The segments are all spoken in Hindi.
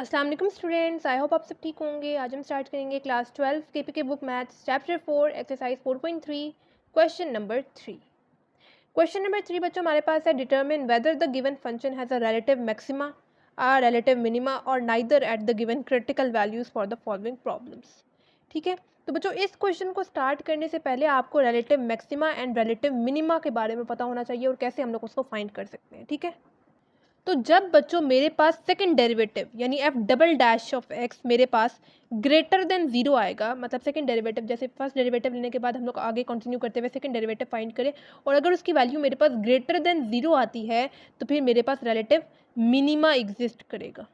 अस्सलाम वालेकुम स्टूडेंट्स, आई होप आप सब ठीक होंगे। आज हम स्टार्ट करेंगे class 12 KPK book maths chapter 4 exercise 4.3 question number 3। Question number 3 बच्चों हमारे पास है, determine whether the given function has a relative maxima or relative minima और neither at the given critical values for the following problems. ठीक है, तो बच्चों इस क्वेश्चन को स्टार्ट करने से पहले आपको relative maxima and relative minima के बारे में पता होना चाहिए और कैसे हम लोग उसको फाइंड कर सकते हैं। ठीक है, तो जब बच्चों मेरे पास सेकंड डेरिवेटिव यानी f double dash of x मेरे पास ग्रेटर देन जीरो आएगा, मतलब सेकंड डेरिवेटिव, जैसे फर्स्ट डेरिवेटिव लेने के बाद हम लोग आगे कंटिन्यू करते हुए सेकंड डेरिवेटिव फाइंड करें और अगर उसकी वैल्यू मेरे पास ग्रेटर देन जीरो आती है तो फिर मेरे पास रिलेटिव मिनिमा एग्जिस्ट करेगा।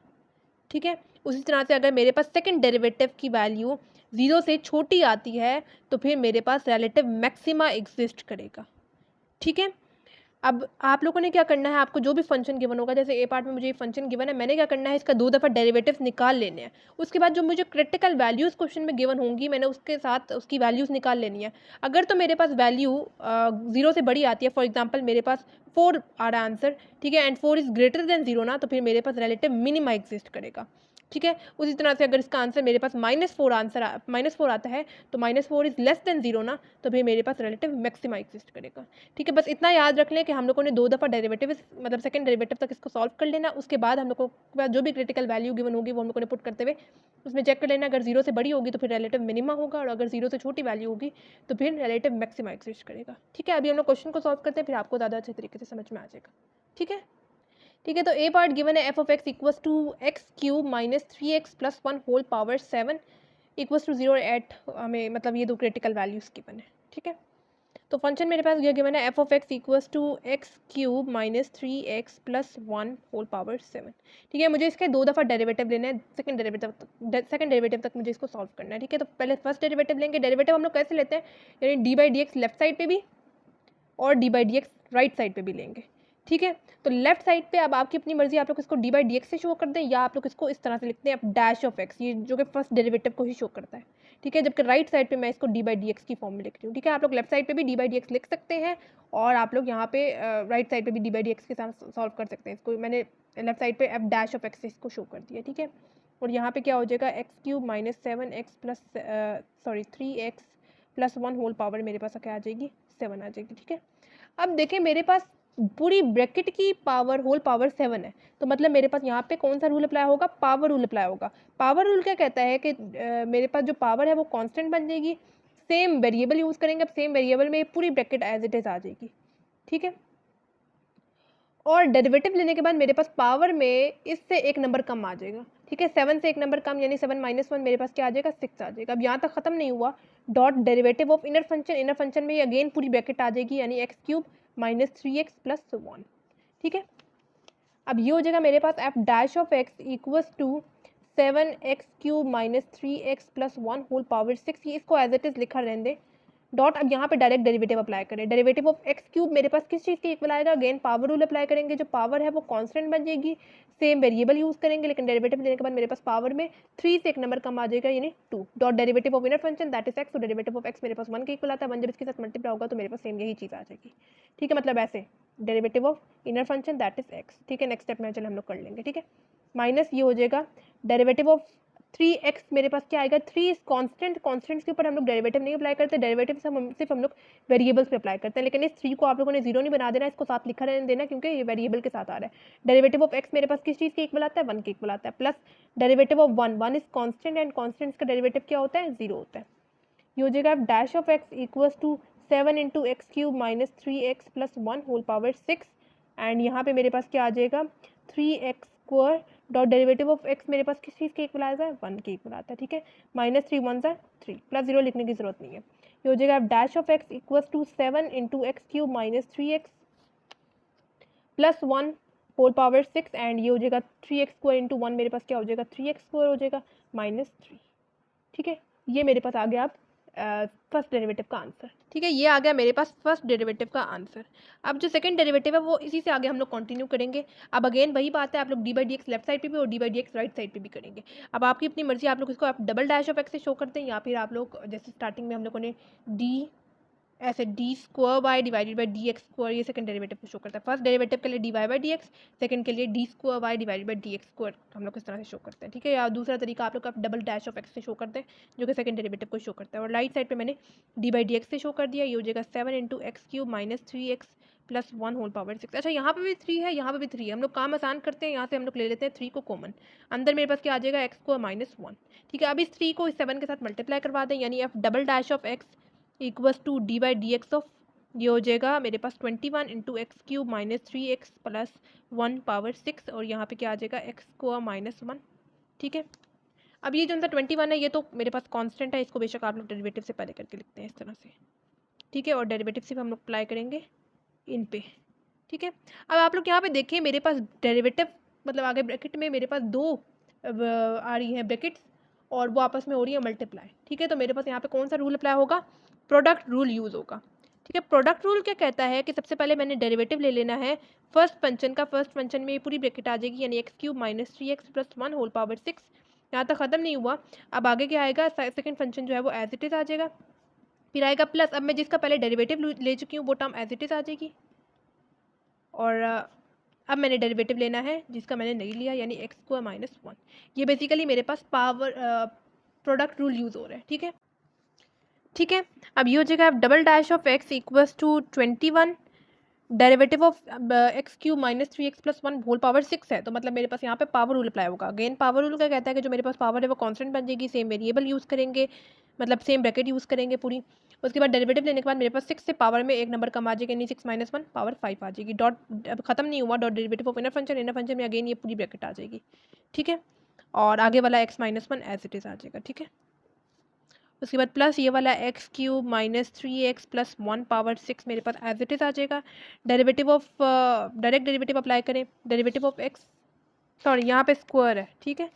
ठीक है, उसी तरह से अगर मेरे पास सेकंड डेरिवेटिव की वैल्यू जीरो से छोटी आती है तो फिर मेरे पास रिलेटिव मैक्सिमा एग्जिस्ट करेगा। ठीक है, अब आप लोगों ने क्या करना है, आपको जो भी फंक्शन गिवन होगा, जैसे ए पार्ट में मुझे ये फंक्शन गिवन है, मैंने क्या करना है, इसका 2 दफ़ा डेरिवेटिव्स निकाल लेने हैं। उसके बाद जो मुझे क्रिटिकल वैल्यूज़ क्वेश्चन में गिवन होंगी मैंने उसके साथ उसकी वैल्यूज़ निकाल लेनी है। अगर तो मेरे पास वैल्यू 0 से बड़ी आती है, फॉर एग्जांपल मेरे पास 4 आ रहा है आंसर, ठीक है, एंड 4 इज़ ग्रेटर देन 0 ना, तो फिर मेरे पास रिलेटिव मिनिमा एग्जिस्ट करेगा। ठीक है, उसी तरह से अगर इसका आंसर मेरे पास -4 आता है तो -4 इज़ लेस देन 0 ना, तो फिर मेरे पास रिलेटिव मैक्सिमा एग्जिस्ट करेगा। ठीक है, बस इतना याद रख लें कि हम लोगों ने 2 दफ़ा डेरिवेटिव मतलब सेकंड डेरिवेटिव तक इसको सॉल्व कर लेना। उसके बाद हम लोगों के पास जो भी क्रिटिकल वैल्यू गिवन होगी वो हम लोगों ने पुट करते हुए उसमें चेक कर लेना, अगर 0 से बड़ी होगी तो फिर रिलेटिव मिनिमा होगा और अगर 0 से छोटी वैल्यू होगी तो फिर रिलेटिव मैक्सिमा एग्जिस्ट करेगा। ठीक है, अभी हम लोग क्वेश्चन को सॉल्व करते हैं, फिर आपको ज़्यादा अच्छे तरीके से समझ में आ जाएगा। ठीक है, ठीक है, तो ए पार्ट गिवन है f of x equals to x cube minus 3x plus 1 whole power 7 equals to 0 at, हमें मतलब ये दो क्रिटिकल वैल्यूज़ गिवन है। ठीक है, तो फंक्शन मेरे पास ये गिवन है f of x equals to x cube minus 3x plus 1 whole power 7। ठीक है, मुझे इसके 2 दफ़ा डेरिवेटिव लेना है, सेकंड डेरिवेटिव तक मुझे इसको सॉल्व करना है। ठीक है, तो पहले फर्स्ट डेरिवेटिव लेंगे। डेरिवेटिव हम लोग कैसे लेते हैं, यानी d by d x left side पे भी और d by d x right side पे भी लेंगे। ठीक है, तो लेफ्ट साइड पे अब आपकी अपनी मर्जी, आप लोग इसको डी बाई डी एक्स से शो कर दें या आप लोग इसको इस तरह से लिखते हैं अब डैश ऑफ एक्स, ये जो कि फर्स्ट डेरिवेटिव को ही शो करता है। ठीक है, जबकि राइट साइड पे मैं इसको डी बाई डी एक्स की फॉर्म में लिख रही हूँ। ठीक है, आप लोग लेफ्ट साइड पे भी डी बाई डी एक्स लिख सकते हैं और आप लोग यहाँ पे राइट साइड पे भी डी बाई डी एक्स के साथ सॉल्व कर सकते हैं। इसको मैंने लेफ्ट साइड पे एफ डैश ऑफ एक्स इसको शो कर दिया। ठीक है, और यहाँ पे क्या हो जाएगा, x cube minus 7x plus 3x plus 1 whole power मेरे पास क्या आ जाएगी, 7 आ जाएगी। ठीक है, अब देखें मेरे पास पूरी ब्रैकेट की पावर होल पावर 7 है, तो मतलब मेरे पास यहाँ पे कौन सा रूल अप्लाई होगा, पावर रूल अप्लाई होगा। पावर रूल क्या कहता है कि मेरे पास जो पावर है वो कांस्टेंट बन जाएगी, सेम वेरिएबल यूज़ करेंगे, अब सेम वेरिएबल में पूरी ब्रैकेट एज इट इज़ आ जाएगी। ठीक है, और डेरिवेटिव लेने के बाद मेरे पास पावर में इससे एक नंबर कम आ जाएगा। ठीक है, 7 से एक नंबर कम यानी 7 माइनस 1 मेरे पास क्या आ जाएगा, 6 आ जाएगा। अब यहाँ तक खत्म नहीं हुआ, dot derivative of inner function में अगेन पूरी ब्रैकेट आ जाएगी यानी x cube minus 3x plus 1। ठीक है, अब ये हो जाएगा मेरे पास f dash of x equals to 7x cube minus 3x plus 1 whole power 6, ये इसको एज इट इज़ लिखा रहने दें डॉट। अब यहाँ पे डायरेक्ट डेरिवेटिव अप्लाई करें, डेरिवेटिव ऑफ एक्स क्यूब मेरे पास किस चीज़ के इक्वल आएगा, अगेन पावर रूल अप्लाई करेंगे, जो पावर है वो कांस्टेंट बन जाएगी, सेम वेरिएबल यूज़ करेंगे, लेकिन डेरिवेटिव लेने के बाद मेरे पास पावर में 3 से एक नंबर कम आ जाएगा यानी 2 dot derivative of inner function that is x, तो डेरिवेटिव ऑफ एक्स मेरे पास 1 के इक्वल आता है, 1 जब इसके साथ मल्टीप्लाई होगा तो मेरे पास सेम यही चीज़ आ जाएगी। ठीक है, मतलब ऐसे derivative of inner function that is x. ठीक है, नेक्स्ट स्टेप में चल हम लोग कर लेंगे। ठीक है, माइनस ये हो जाएगा डेरिवेटिव ऑफ 3x मेरे पास क्या आएगा, 3 इज कांस्टेंट, कांस्टेंट्स के ऊपर हम लोग डेरिवेटिव नहीं अप्लाई करते, डेरिवेटिव सिर्फ हम लोग वेरिएबल्स पे अप्लाई करते हैं, लेकिन इस 3 को आप लोगों ने 0 नहीं बना देना, इसको साथ लिखा रहने देना क्योंकि ये वेरिएबल के साथ आ रहा है। डेरिवेटिव ऑफ x मेरे पास किस चीज़ के इक्वल आता है, 1 के इक्वल आता है, plus derivative of 1 is constant and constants का डेरिवेटिव क्या होता है, 0 होता है। ये हो जाएगा dash of x equals to 7 into x cube minus 3x plus 1 whole power 6 and यहाँ पे मेरे पास क्या आ जाएगा 3x square dot derivative of x मेरे पास किस चीज़ के इक्वल आता है, 1 के इक्वल आता है। ठीक है, माइनस 3 1 सा 3 प्लस 0 लिखने की जरूरत नहीं है। ये हो जाएगा dash of x equals to 7 into x cube minus 3x plus 1 whole power 6 and ये हो जाएगा 3x स्क्वायर इंटू 1 मेरे पास क्या हो जाएगा, 3x स्क्वायर हो जाएगा माइनस 3। ठीक है, ये मेरे पास आ गया अब फर्स्ट डेरिवेटिव का आंसर। ठीक है, ये आ गया मेरे पास फर्स्ट डेरिवेटिव का आंसर। अब जो सेकंड डेरिवेटिव है वो इसी से आगे हम लोग कंटिन्यू करेंगे। अब अगेन वही बात है, आप लोग D by d x left side पे भी और d by d x right side पे भी करेंगे। अब आपकी अपनी मर्जी, आप लोग इसको आप डबल डैश ऑफ एक्स से शो करते हैं या फिर आप लोग जैसे स्टार्टिंग में हम लोगों ने डी ऐसे d square y divided by d x square, ये सेकंड डेरिवेटिव को शो करता है। फर्स्ट डेरिवेटिव के लिए d y by d x, second के लिए d square y divided by d x square हम लोग इस तरह से शो करते हैं, ठीक है। या दूसरा तरीका आप लोग का डबल डैश ऑफ एक्स से शो करते हैं, जो कि सेकंड डेरिवेटिव को शो करता है। और राइट साइड पे मैंने डी बाई डी एक्स से शो कर दिया, ये हो जाएगा 7 into x cube minus 3x plus 1 whole power 6। अच्छा, यहाँ पे भी 3 है, यहाँ पे भी 3 है, हम लोग काम आसान करते हैं, यहाँ से हम लोग ले लेते हैं 3 को कॉमन। अंदर मेरे पास क्या आ जाएगा, एक्स स्क्वायर माइनस 1, ठीक है। अब इस 3 को इस 7 के साथ मल्टीप्लाई करवा दें, यानी f double dash of x equals to d by d x of, ये हो जाएगा मेरे पास 21 into x cube minus 3x plus 1 power 6, और यहाँ पे क्या आ जाएगा एक्स स्क्वायर माइनस 1, ठीक है। अब ये जो उनका 21 है, ये तो मेरे पास कांस्टेंट है, इसको बेशक आप लोग डेरिवेटिव से पहले करके लिखते हैं इस तरह से, ठीक है। और डेरिवेटिव से हम लोग अप्लाई करेंगे इन पे, ठीक है। अब आप लोग यहाँ पे देखें, मेरे पास डेरिवेटिव मतलब आगे ब्रैकेट में मेरे पास 2 आ रही हैं ब्रैकेट्स, और वो आपस में हो रही है मल्टीप्लाई, ठीक है। तो मेरे पास यहाँ पे कौन सा रूल अप्लाई होगा, प्रोडक्ट रूल यूज़ होगा, ठीक है। प्रोडक्ट रूल क्या कहता है कि सबसे पहले मैंने डेरिवेटिव ले लेना है फर्स्ट फंक्शन का, फर्स्ट फंक्शन में ये पूरी ब्रैकेट आ जाएगी, यानी x cube minus 3x plus 1 whole power 6। यहाँ तक ख़त्म नहीं हुआ, अब आगे क्या आएगा, सेकंड फंक्शन जो है वो एज इट इज़ आ जाएगा, फिर आएगा प्लस, अब मैं जिसका पहले डेरिवेटिव ले चुकी हूँ वो टर्म एज इट इज़ आ जाएगी, और अब मैंने डेरिवेटिव लेना है जिसका मैंने नहीं लिया, यानी एक्स स्क्वायर माइनस 1। ये बेसिकली मेरे पास पावर प्रोडक्ट रूल यूज़ हो रहा है, ठीक है, ठीक है। अब ये हो जाएगा double dash of x equals to 21 derivative of x cube minus 3x plus 1 whole power 6 है, तो मतलब मेरे पास यहाँ पे पावर रूल अप्लाई होगा। अगेन पावर रूल क्या कहता है कि जो मेरे पास पावर है वो कांस्टेंट बन जाएगी, सेम वेरिएबल यूज़ करेंगे, मतलब सेम ब्रैकेट यूज़ करेंगे पूरी। उसके बाद डेरिवेटिव लेने के बाद मेरे पास 6 से पावर में एक नंबर कम आ जाएगा, यानी 6 माइनस 1 पावर 5 आ जाएगी। डॉट अब खत्म नहीं हुआ, dot derivative of inner function में अगेन ये पूरी ब्रैकेट आ जाएगी, ठीक है। और आगे वाला x minus 1 as it is आ जाएगा, ठीक है। उसके बाद प्लस ये वाला x cube minus 3x plus 1 power 6 मेरे पास एज इट इज़ आ जाएगा। Derivative of direct derivative apply करें, डेरिवेटिव ऑफ एक्स, सॉरी यहाँ पे स्क्वायर है, ठीक है।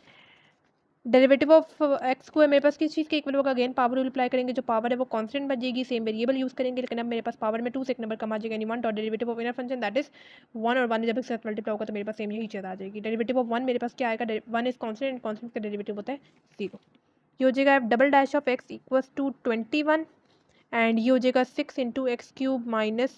डेरिवेटिव ऑफ एक्स स्क्वायर मेरे पास किस चीज़ के इक्वल होगा, अगेन पावर रूल अप्लाई करेंगे, जो पावर है वो कांस्टेंट बन जाएगी, सेम वेरिएबल यूज़ करेंगे, लेकिन अब मेरे पास पावर में 2 से एक नंबर कम आ जाएगा, यानी 1 dot derivative of inner function that is 1, और 1 जब एक साथ मल्टीप्लाई होगा तो मेरे पास सेम यही चीज़ आ जाएगी। डेरिवेटिव ऑफ 1 मेरे पास क्या आएगा, 1 इज कांस्टेंट एंड कांस्टेंट का डेरिवेटिव होता है 0। ये हो जाएगा double dash of x equals to 21, and ये हो जाएगा 6 into x cube minus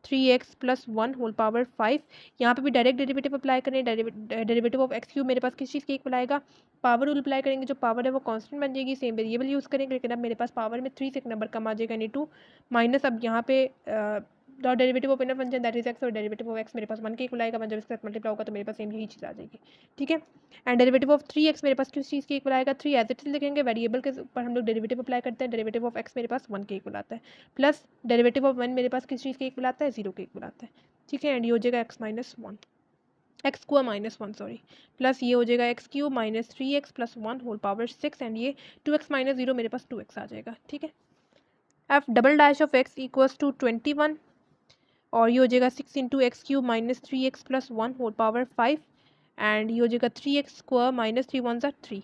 3x plus 1 whole power 5। यहाँ पे भी डायरेक्ट डेरिवेटिव अप्लाई करें, डेरिवेटिव ऑफ एक्स क्यूब मेरे पास किस चीज़ की इक्वल आएगा, पावर रूल अप्लाई करेंगे, जो पावर है वो कांस्टेंट बन जाएगी, सेम वेरिएबल यूज़ करेंगे, लेकिन अब मेरे पास पावर में 3 से एक नंबर कम आ जाएगा, यानी 2 माइनस, अब यहाँ पे dot derivative of inner function that is x, और डेरिवेटिव ऑफ एक्स मेरे पास 1 के इक्वल आएगा, जब इसके साथ मल्टीप्लाई होगा तो मेरे पास सेम यही चीज़ आ जाएगी, ठीक है। एंड डेरिवेटिव ऑफ 3x मेरे पास किस चीज़ के इक्वल आएगा, 3 एज इट इज लिखेंगे, वेरिएबल के ऊपर हम लोग डेरिवेटिव अप्लाई करते हैं, डेरिवेटिव ऑफ x मेरे पास 1 के इक्वल आता है, प्लस डेरिवेटिव ऑफ 1 मेरे पास किस चीज़ के इक्वल आता है, 0 के इक्वल आता है, ठीक है। एंड ये हो जाएगा x minus 1, x square minus 1 sorry, plus ये हो जाएगा x cube minus 3x plus 1 whole power 6, and ये 2x माइनस 0 मेरे पास 2x आ जाएगा, ठीक है। F double dash of x equals to 21, और ये हो जाएगा 6 into x cube minus 3x plus 1 whole power 5, and ये हो जाएगा 3x स्क्वायर माइनस 3 1 ज़ा 3,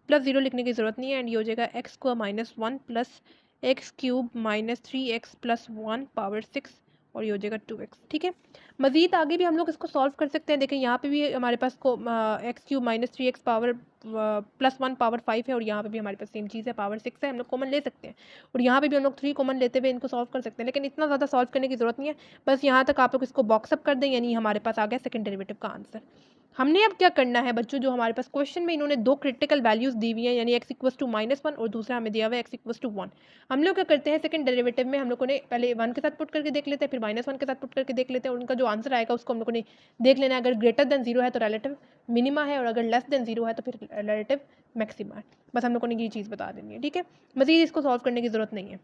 प्लस 0 लिखने की ज़रूरत नहीं है, एंड ये हो जाएगा x square minus 1 plus x cube minus 3x plus 1 power 6, और ये हो जाएगा 2x, ठीक है। मज़ीद आगे भी हम लोग इसको सॉल्व कर सकते हैं, देखें यहाँ पे भी हमारे पास को x cube minus 3x power plus 1 power 5 है, और यहाँ पे भी हमारे पास सेम चीज़ है, पावर 6 है, हम लोग कॉमन ले सकते हैं, और यहाँ पे भी हम लोग 3 कॉमन लेते हुए इनको सॉल्व कर सकते हैं, लेकिन इतना ज़्यादा सॉल्व करने की ज़रूरत नहीं है, बस यहाँ तक आप लोग इसको बॉक्सअप कर दें, यानी हमारे पास आ गया सेकंड डेरिवेटिव का आंसर। हमने अब क्या करना है बच्चों, जो हमारे पास क्वेश्चन में इन्होंने 2 क्रिटिकल वैल्यूज़ दी हुई हैं, यानी x इक्वल्स टू माइनस 1 और दूसरा हमें दिया हुआ है x इक्वल्स टू 1। हम लोग क्या करते हैं, सेकंड डेरिवेटिव में हम लोगों ने पहले 1 के साथ पुट करके देख लेते हैं, फिर माइनस 1 के साथ पुट करके देख लेते हैं, उनका जो आंसर आएगा उसको हम लोगों ने देख लेना है, अगर ग्रेटर देन 0 है तो रिलेटिव मिनिमा है, और अगर लेस देन 0 है तो फिर रिलेटिव मैक्सिमा है। बस हम लोगों ने ये चीज़ बता देनी है, ठीक है। मज़ीद इसको सॉल्व करने की ज़रूरत नहीं है,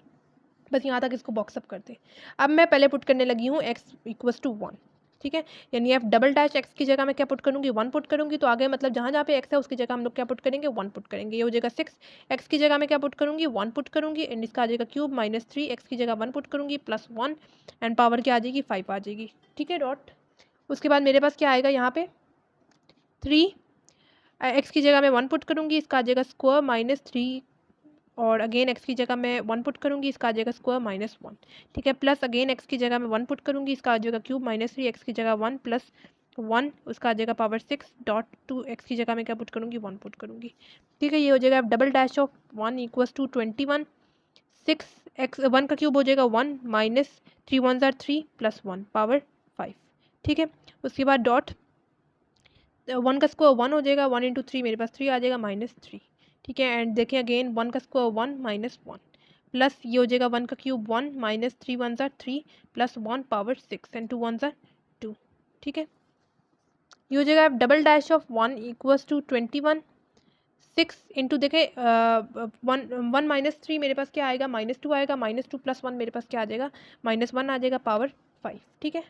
बस यहाँ तक इसको बॉक्सअप कर दे। अब मैं पहले पुट करने लगी हूँ x इक्वल्स टू 1, ठीक है, यानी एफ डबल डैश एक्स की जगह मैं क्या पुट करूँगी, 1 पुट करूँगी, तो आगे मतलब जहाँ जहाँ पे x है उसकी जगह हम लोग क्या पुट करेंगे, 1 पुट करेंगे। ये हो जाएगा 6, x की जगह मैं क्या पुट करूँगी, 1 पुट करूँगी, एंड इसका आ जाएगा क्यूब माइनस 3, x की जगह 1 पुट करूँगी, प्लस 1, एंड पावर क्या आ जाएगी, 5 आ जाएगी, ठीक है, डॉट। उसके बाद मेरे पास क्या आएगा यहाँ पे 3, x की जगह मैं 1 पुट करूँगी, इसका आ जाएगा स्क्वायर माइनस 3, और अगेन x की जगह मैं 1 पुट करूँगी, इसका आ जाएगा स्क्वायर माइनस 1, ठीक है, प्लस अगेन x की जगह मैं 1 पुट करूँगी, इसका आ जाएगा क्यूब माइनस 3, x की जगह 1 प्लस 1, उसका आ जाएगा पावर 6 डॉट 2, x की जगह मैं क्या पुट करूँगी, 1 पुट करूँगी, ठीक है। ये हो जाएगा double dash of 1 equals to 21, 6x 1 का क्यूब हो जाएगा 1 माइनस 3 1 ज़ार 3 प्लस 1 पावर 5, ठीक है। उसके बाद डॉट 1 का स्क्वायर 1 हो जाएगा, 1 इंटू 3 मेरे पास 3 आ जाएगा -3, ठीक है। एंड देखें अगेन 1 का स्क्वायर 1 माइनस 1 प्लस ये हो जाएगा 1 का क्यूब 1 माइनस 3 1 ज़ार 3 प्लस 1 पावर 6 एंड 2 1 ज़ार 2, ठीक है। ये हो जाएगा double dash of 1 equals to 21, 6 into देखें 1 माइनस 3 मेरे पास क्या आएगा -2 आएगा, -2 प्लस 1 मेरे पास क्या आ जाएगा -1 आ जाएगा पावर 5, ठीक है।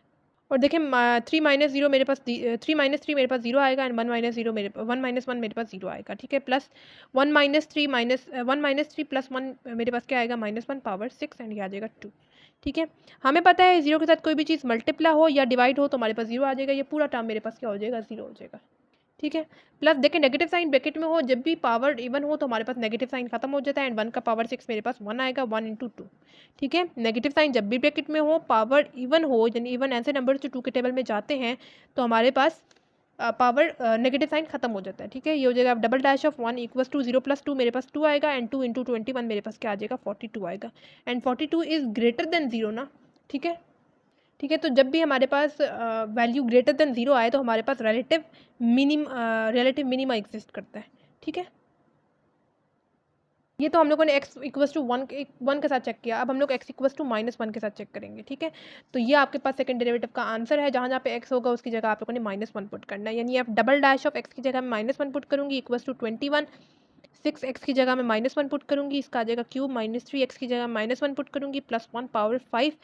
और देखें 3 माइनस 0 मेरे पास 3 माइनस 3 मेरे पास 0 आएगा एंड 1 माइनस 0 मेरे 1 माइनस 1 मेरे पास 0 आएगा, ठीक है। प्लस 1 माइनस 3 प्लस 1 मेरे पास क्या आएगा -1 पावर 6 एंड ये आ जाएगा 2, ठीक है। हमें पता है 0 के साथ कोई भी चीज़ मल्टीप्लाई हो या डिवाइड हो तो हमारे पास 0 आ जाएगा, ये पूरा टर्म मेरे पास क्या हो जाएगा 0 हो जाएगा, ठीक है। प्लस देखें नेगेटिव साइन ब्रैकेट में हो, जब भी पावर इवन हो तो हमारे पास नेगेटिव साइन खत्म हो जाता है एंड 1 का पावर 6 मेरे पास 1 आएगा 1 इंटू 2, ठीक है। नेगेटिव साइन जब भी ब्रैकेट में हो, पावर इवन हो, यानी इवन ऐसे नंबर जो 2 के टेबल में जाते हैं तो हमारे पास पावर नेगेटिव साइन खत्म हो जाता है, ठीक है। ये हो जाएगा double dash of 1 equals to 0 plus 2 मेरे पास 2 आएगा एंड 2 इंटू 21 मेरे पास क्या आ जाएगा 42 आएगा एंड 42 इज़ ग्रेटर देन 0 ना, ठीक है। ठीक है, तो जब भी हमारे पास वैल्यू ग्रेटर देन 0 आए तो हमारे पास रिलेटिव मिनिमा एग्जिस्ट करता है, ठीक है। ये तो हम लोगों ने x इक्वल्स टू 1 के साथ चेक किया, अब हम लोग x इक्वल्स टू -1 के साथ चेक करेंगे, ठीक है। तो ये आपके पास सेकंड डेरिवेटिव का आंसर है, जहाँ जहाँ पे x होगा उसकी जगह आप लोगों ने -1 पुट करना है, यानी आप डबल डैश ऑफ x की जगह में -1 पुट करूँगी इक्वल्स टू 21, 6x की जगह में -1 पुट करूँगी, इसका आ जाएगा क्यूब, -3x की जगह -1 पुट करूँगी प्लस 1 पावर 5,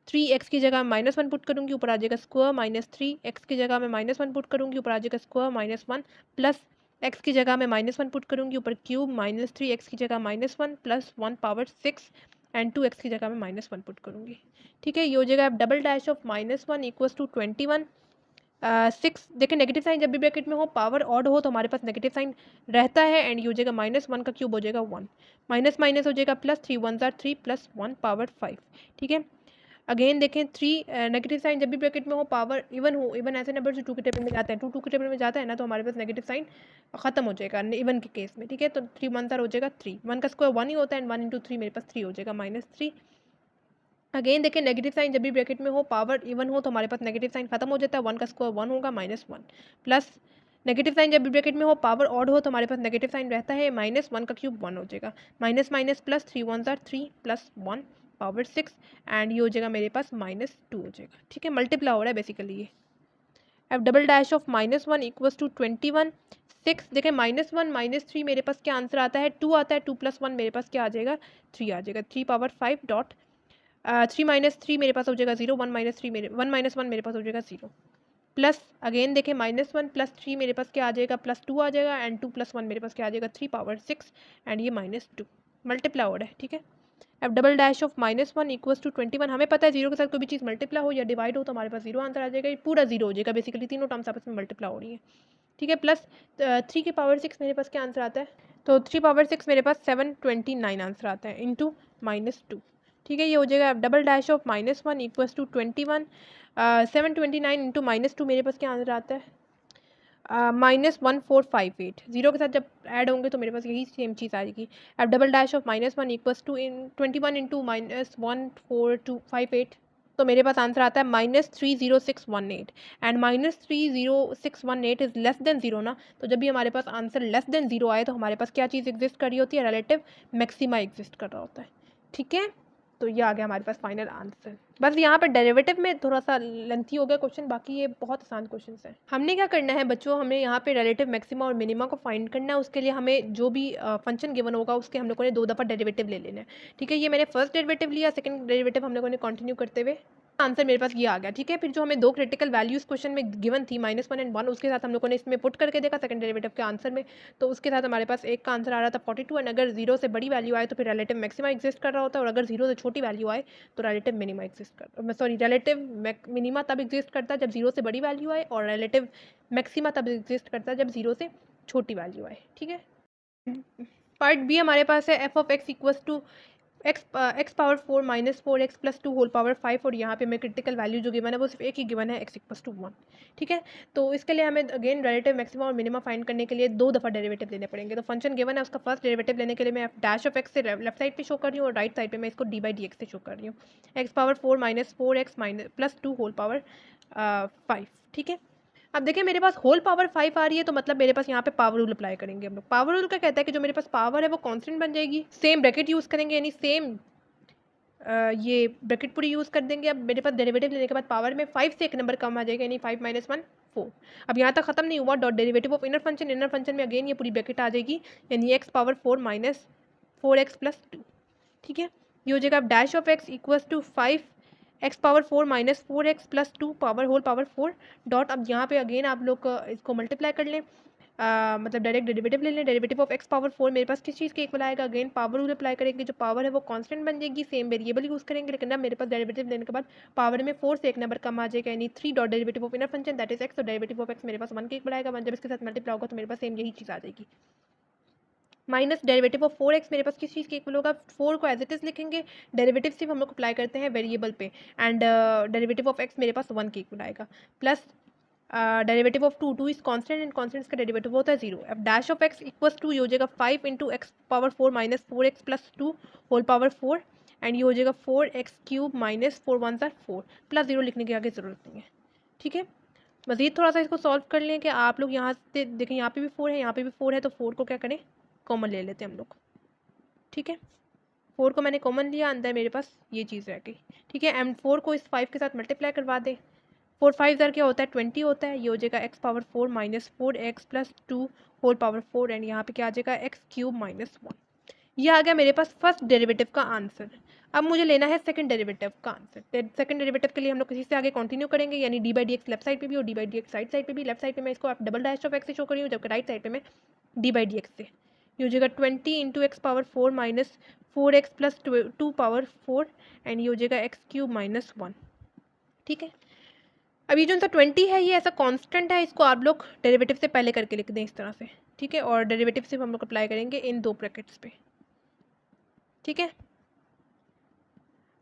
3x की जगह -1 पुट करूँगी, ऊपर आ जाएगा स्क्वायर, -3x की जगह में -1 पुट करूँगी, ऊपर आ जाएगा स्क्वायर -1 प्लस x की जगह में -1 पुट करूँगी, ऊपर क्यूब, -3x की जगह -1 प्लस 1 पावर 6 एंड 2x की जगह में -1 पुट करूँगी, ठीक है। ये हो जाएगा double dash of -1 equals to 21, 6 देखिए नेगेटिव साइन जब भी ब्रैकेट में हो, पावर ऑड हो तो हमारे पास नेगेटिव साइन रहता है एंड ये हो जाएगा -1 का क्यूब हो जाएगा 1, माइनस माइनस हो जाएगा प्लस, 3 1 ज़ार 3 प्लस 1 पावर 5, ठीक है। अगेन देखें 3 नेगेटिव साइन जब भी ब्रैकेट में हो, पावर इवन हो, इवन ऐसे नंबर जो 2 के टेबल में जाते हैं, 2 के टेबल में जाता है ना तो हमारे पास नेगेटिव साइन खत्म हो जाएगा इवन के केस में, ठीक है। तो 3 1 ज़ार हो जाएगा 3, 1 का स्क्वायर 1 ही होता है एंड 1 इंटू 3 मेरे पास 3 हो जाएगा -3। अगेन देखें नेगेटिव साइन जब भी ब्रैकेट में हो, पावर इवन हो तो हमारे पास नेगेटिव साइन खत्म हो जाता है, 1 का स्क्वायर 1 होगा -1 प्लस नेगेटिव साइन जब भी ब्रैकेट में हो, पावर ऑड हो तो हमारे पास नेगेटिव साइन रहता है, -1 का क्यूब 1 हो जाएगा, माइनस माइनस प्लस, 3 1 ज़ार 3 प्लस 1 पावर 6 एंड ये हो जाएगा मेरे पास -2 हो जाएगा, ठीक है। मल्टीप्लाई हो रहा है बेसिकली ये। अब double dash of -1 equals to 21, 6 देखें -1 -3 मेरे पास क्या आंसर आता है 2 आता है, 2 प्लस 1 मेरे पास क्या आ जाएगा 3 आ जाएगा, 3 पावर 5 डॉट 3 माइनस 3 मेरे पास हो जाएगा 0, 1 माइनस 3 1 माइनस 1 मेरे पास हो जाएगा 0 प्लस अगेन देखें -1 प्लस 3 मेरे पास क्या आ जाएगा +2 आ जाएगा एंड 2 प्लस 1 मेरे पास क्या आ जाएगा 3 पावर 6 एंड ये -2 मल्टीप्लाई हो रहा है, ठीक है। अब double dash of -1 equals to 21, हमें पता है 0 के साथ कोई भी चीज़ मल्टीप्लाई हो या डिवाइड हो तो हमारे पास 0 आंसर आ जाएगा, ये पूरा 0 हो जाएगा, बेसिकली तीनों टर्म्स आपस में मल्टीप्लाई हो रही है, ठीक है। प्लस 3 के पावर 6 मेरे पास क्या आंसर आता है, तो 3 पावर 6 मेरे पास 729 आंसर आता है इंटू -2, ठीक है। ये हो जाएगा double dash of -1 equals to 21, 729 into -2 मेरे पास क्या आंसर आता है -1458, 0 के साथ जब ऐड होंगे तो मेरे पास यही सेम चीज़ आएगी। अब double dash of -1 equals to 21 into -14258, तो मेरे पास आंसर आता है -30618 एंड -30618 इज़ लेस देन 0 ना, तो जब भी हमारे पास आंसर लेस देन 0 आए तो हमारे पास क्या चीज़ एग्जिस्ट कर रही होती है, रिलेटिव मैक्सिमा एग्जिस्ट कर रहा होता है, ठीक है। तो ये आ गया हमारे पास फाइनल आंसर। बस यहाँ पर डेरिवेटिव में थोड़ा सा लेंथी हो गया क्वेश्चन, बाकी ये बहुत आसान क्वेश्चन है। हमने क्या करना है बच्चों, हमें यहाँ पे रिलेटिव मैक्सिमा और मिनिमा को फाइंड करना है, उसके लिए हमें जो भी फंक्शन गिवन होगा उसके हम लोगों ने 2 दफ़ा डेरिवेटिव ले लेना है, ठीक है। ये मैंने फर्स्ट डेरिवेटिव लिया, सेकंड डेरिवेटिव हम लोगों ने कंटिन्यू करते हुए आंसर मेरे पास ये आ गया, ठीक है। फिर जो हमें 2 क्रिटिकल वैल्यूज़ क्वेश्चन में गिवन थी -1 एंड 1, उसके साथ हम लोगों ने इसमें पुट करके देखा सेकंड डेरिवेटिव के आंसर में, तो उसके साथ हमारे पास एक का आंसर आ रहा था 42 एंड अगर 0 से बड़ी वैल्यू आए तो फिर रिलेटिव मैक्सिमा एग्जिस्ट कर रहा होता है और अगर 0 से छोटी वैल्यू आए तो रिलेटिव मिनिमा एग्जिस्ट कर सॉरी रिलेटिव मिनिमा तब एग्जिस्ट करता है जब 0 से बड़ी वैल्यू आए और रिलेटिव मैक्सिमा तब एग्जिस्ट करता है जब 0 से छोटी वैल्यू आए, ठीक है। पार्ट बी हमारे पास है f of x equals to x power 4 minus 4x plus 2 whole power 5 और यहाँ पे मैं क्रिटिकल वैल्यू जो गिवन है वो सिर्फ एक ही गिवन है x इक्वल्स टू 1। ठीक है, तो इसके लिए हमें अगेन रिलेटिव मैक्सिमम और मिनिमम फाइंड करने के लिए 2 दफ़ा डेरिवेटिव लेने पड़ेंगे। तो फंक्शन गिवन है, उसका फर्स्ट डेरिवेटिव लेने के लिए मैं डैश ऑफ एक्स से लेफ्ट साइड पे शो कर रही हूँ और राइट साइड पे मैं इसको डी बाई डी एक्स से शो कर रही हूँ। X power 4 minus 4x minus plus 2 whole power 5। ठीक है, अब देखिए मेरे पास होल पावर 5 आ रही है, तो मतलब मेरे पास यहाँ पे पावर रूल अप्लाई करेंगे हम लोग। पावर रूल क्या कहता है कि जो मेरे पास पावर है वो कांस्टेंट बन जाएगी, सेम ब्रैकेट यूज़ करेंगे, यानी सेम ये ब्रैकेट पूरी यूज़ कर देंगे। अब मेरे पास डेरिवेटिव लेने के बाद पावर में 5 से एक नंबर कम आ जाएगा, यानी 5 माइनस 1 4। अब यहाँ तक खत्म नहीं हुआ, dot derivative of inner function में अगेन ये पूरी ब्रैकेट आ जाएगी, यानी x power 4 minus 4x plus 2। ठीक है, ये हो जाएगा अब dash of x equals to 5 x power 4 minus 4x plus 2 power whole power 4 dot. अब यहाँ पे अगेन आप लोग इसको मल्टीप्लाई कर लें, मतलब डायरेक्ट डेरिवेटिव ले लें। डेरिवेटिव ऑफ एक्स पावर 4 मेरे पास किस चीज़ के इक्वल आएगा, अगेन पावर रूल अप्लाई करेंगे, जो पावर है वो कांस्टेंट बन जाएगी, सेम वेरिएबल यूज़ करेंगे, लेकिन अब मेरे पास डेरिवेटिव लेने के बाद पावर में 4 से एक नंबर कम आ जाएगा, यानी 3 dot derivative of inner function that is x. तो डेरिवेटिव ऑफ एक्स मेरे पास 1 के इक्वल आएगा, 1 जब इसके साथ मल्टीप्लाई होगा तो मेरे पास सेम यही चीज़ आ जाएगी। माइनस डेरिवेटिव ऑफ 4x मेरे पास किस चीज़ के इक्वल होगा, 4 को एज इट इज़ लिखेंगे, डेरिवेटिव सिर्फ हम लोग अप्लाई करते हैं वेरिएबल पे, एंड डेरिवेटिव ऑफ x मेरे पास 1 के इक्वल आएगा, plus derivative of 2 is constant and constant का डेरिवेटिव होता है 0। अब dash of x equals to ये हो जाएगा 5 into x power 4 minus 4x plus 2 whole power 4 and ये हो जाएगा 4x क्यूब माइनस 4 1 4 प्लस 0 लिखने की आगे ज़रूरत नहीं है। ठीक है, मज़ीद थोड़ा सा इसको सॉल्व कर लें कि आप लोग यहाँ से देखें, यहाँ पे भी 4 है, यहाँ पे भी 4 है, तो 4 को क्या करें कॉमन ले लेते हैं हम लोग। ठीक है, 4 को मैंने कॉमन लिया, अंदर मेरे पास ये चीज़ रह गई। ठीक है, एम 4 को इस 5 के साथ मल्टीप्लाई करवा दें, 4 5 ज़र क्या होता है 20 होता है, ये हो जाएगा x power 4 minus 4x plus 2 whole power 4 and यहाँ पे क्या आ जाएगा एक्स क्यूब माइनस 1। ये आ गया मेरे पास फर्स्ट डेरिवेटिव का आंसर। अब मुझे लेना है सेकंड डेरिवेटिव का आंसर। सेकंड डेरिवेटिव के लिए हम लोग किसी से आगे कंटिन्यू करेंगे, यानी d by d x left side पे भी और d by d x right side पे भी। लेफ्ट साइड पे मैं इसको डबल डैश ऑफ एक्स से शो कर रही हूँ, जबकि राइट साइड पे मैं डी बाई डी एक्स से। ये हो जाएगा 20 into x power 4 minus 4x plus 2 power 4 and ये हो जाएगा एक्स क्यूब माइनस 1। ठीक है, अब ये जो सा 20 है ये ऐसा कांस्टेंट है, इसको आप लोग डेरिवेटिव से पहले करके लिख दें इस तरह से। ठीक है, और डेरिवेटिव सिर्फ हम लोग अप्लाई करेंगे इन 2 ब्रैकेट्स पे। ठीक है,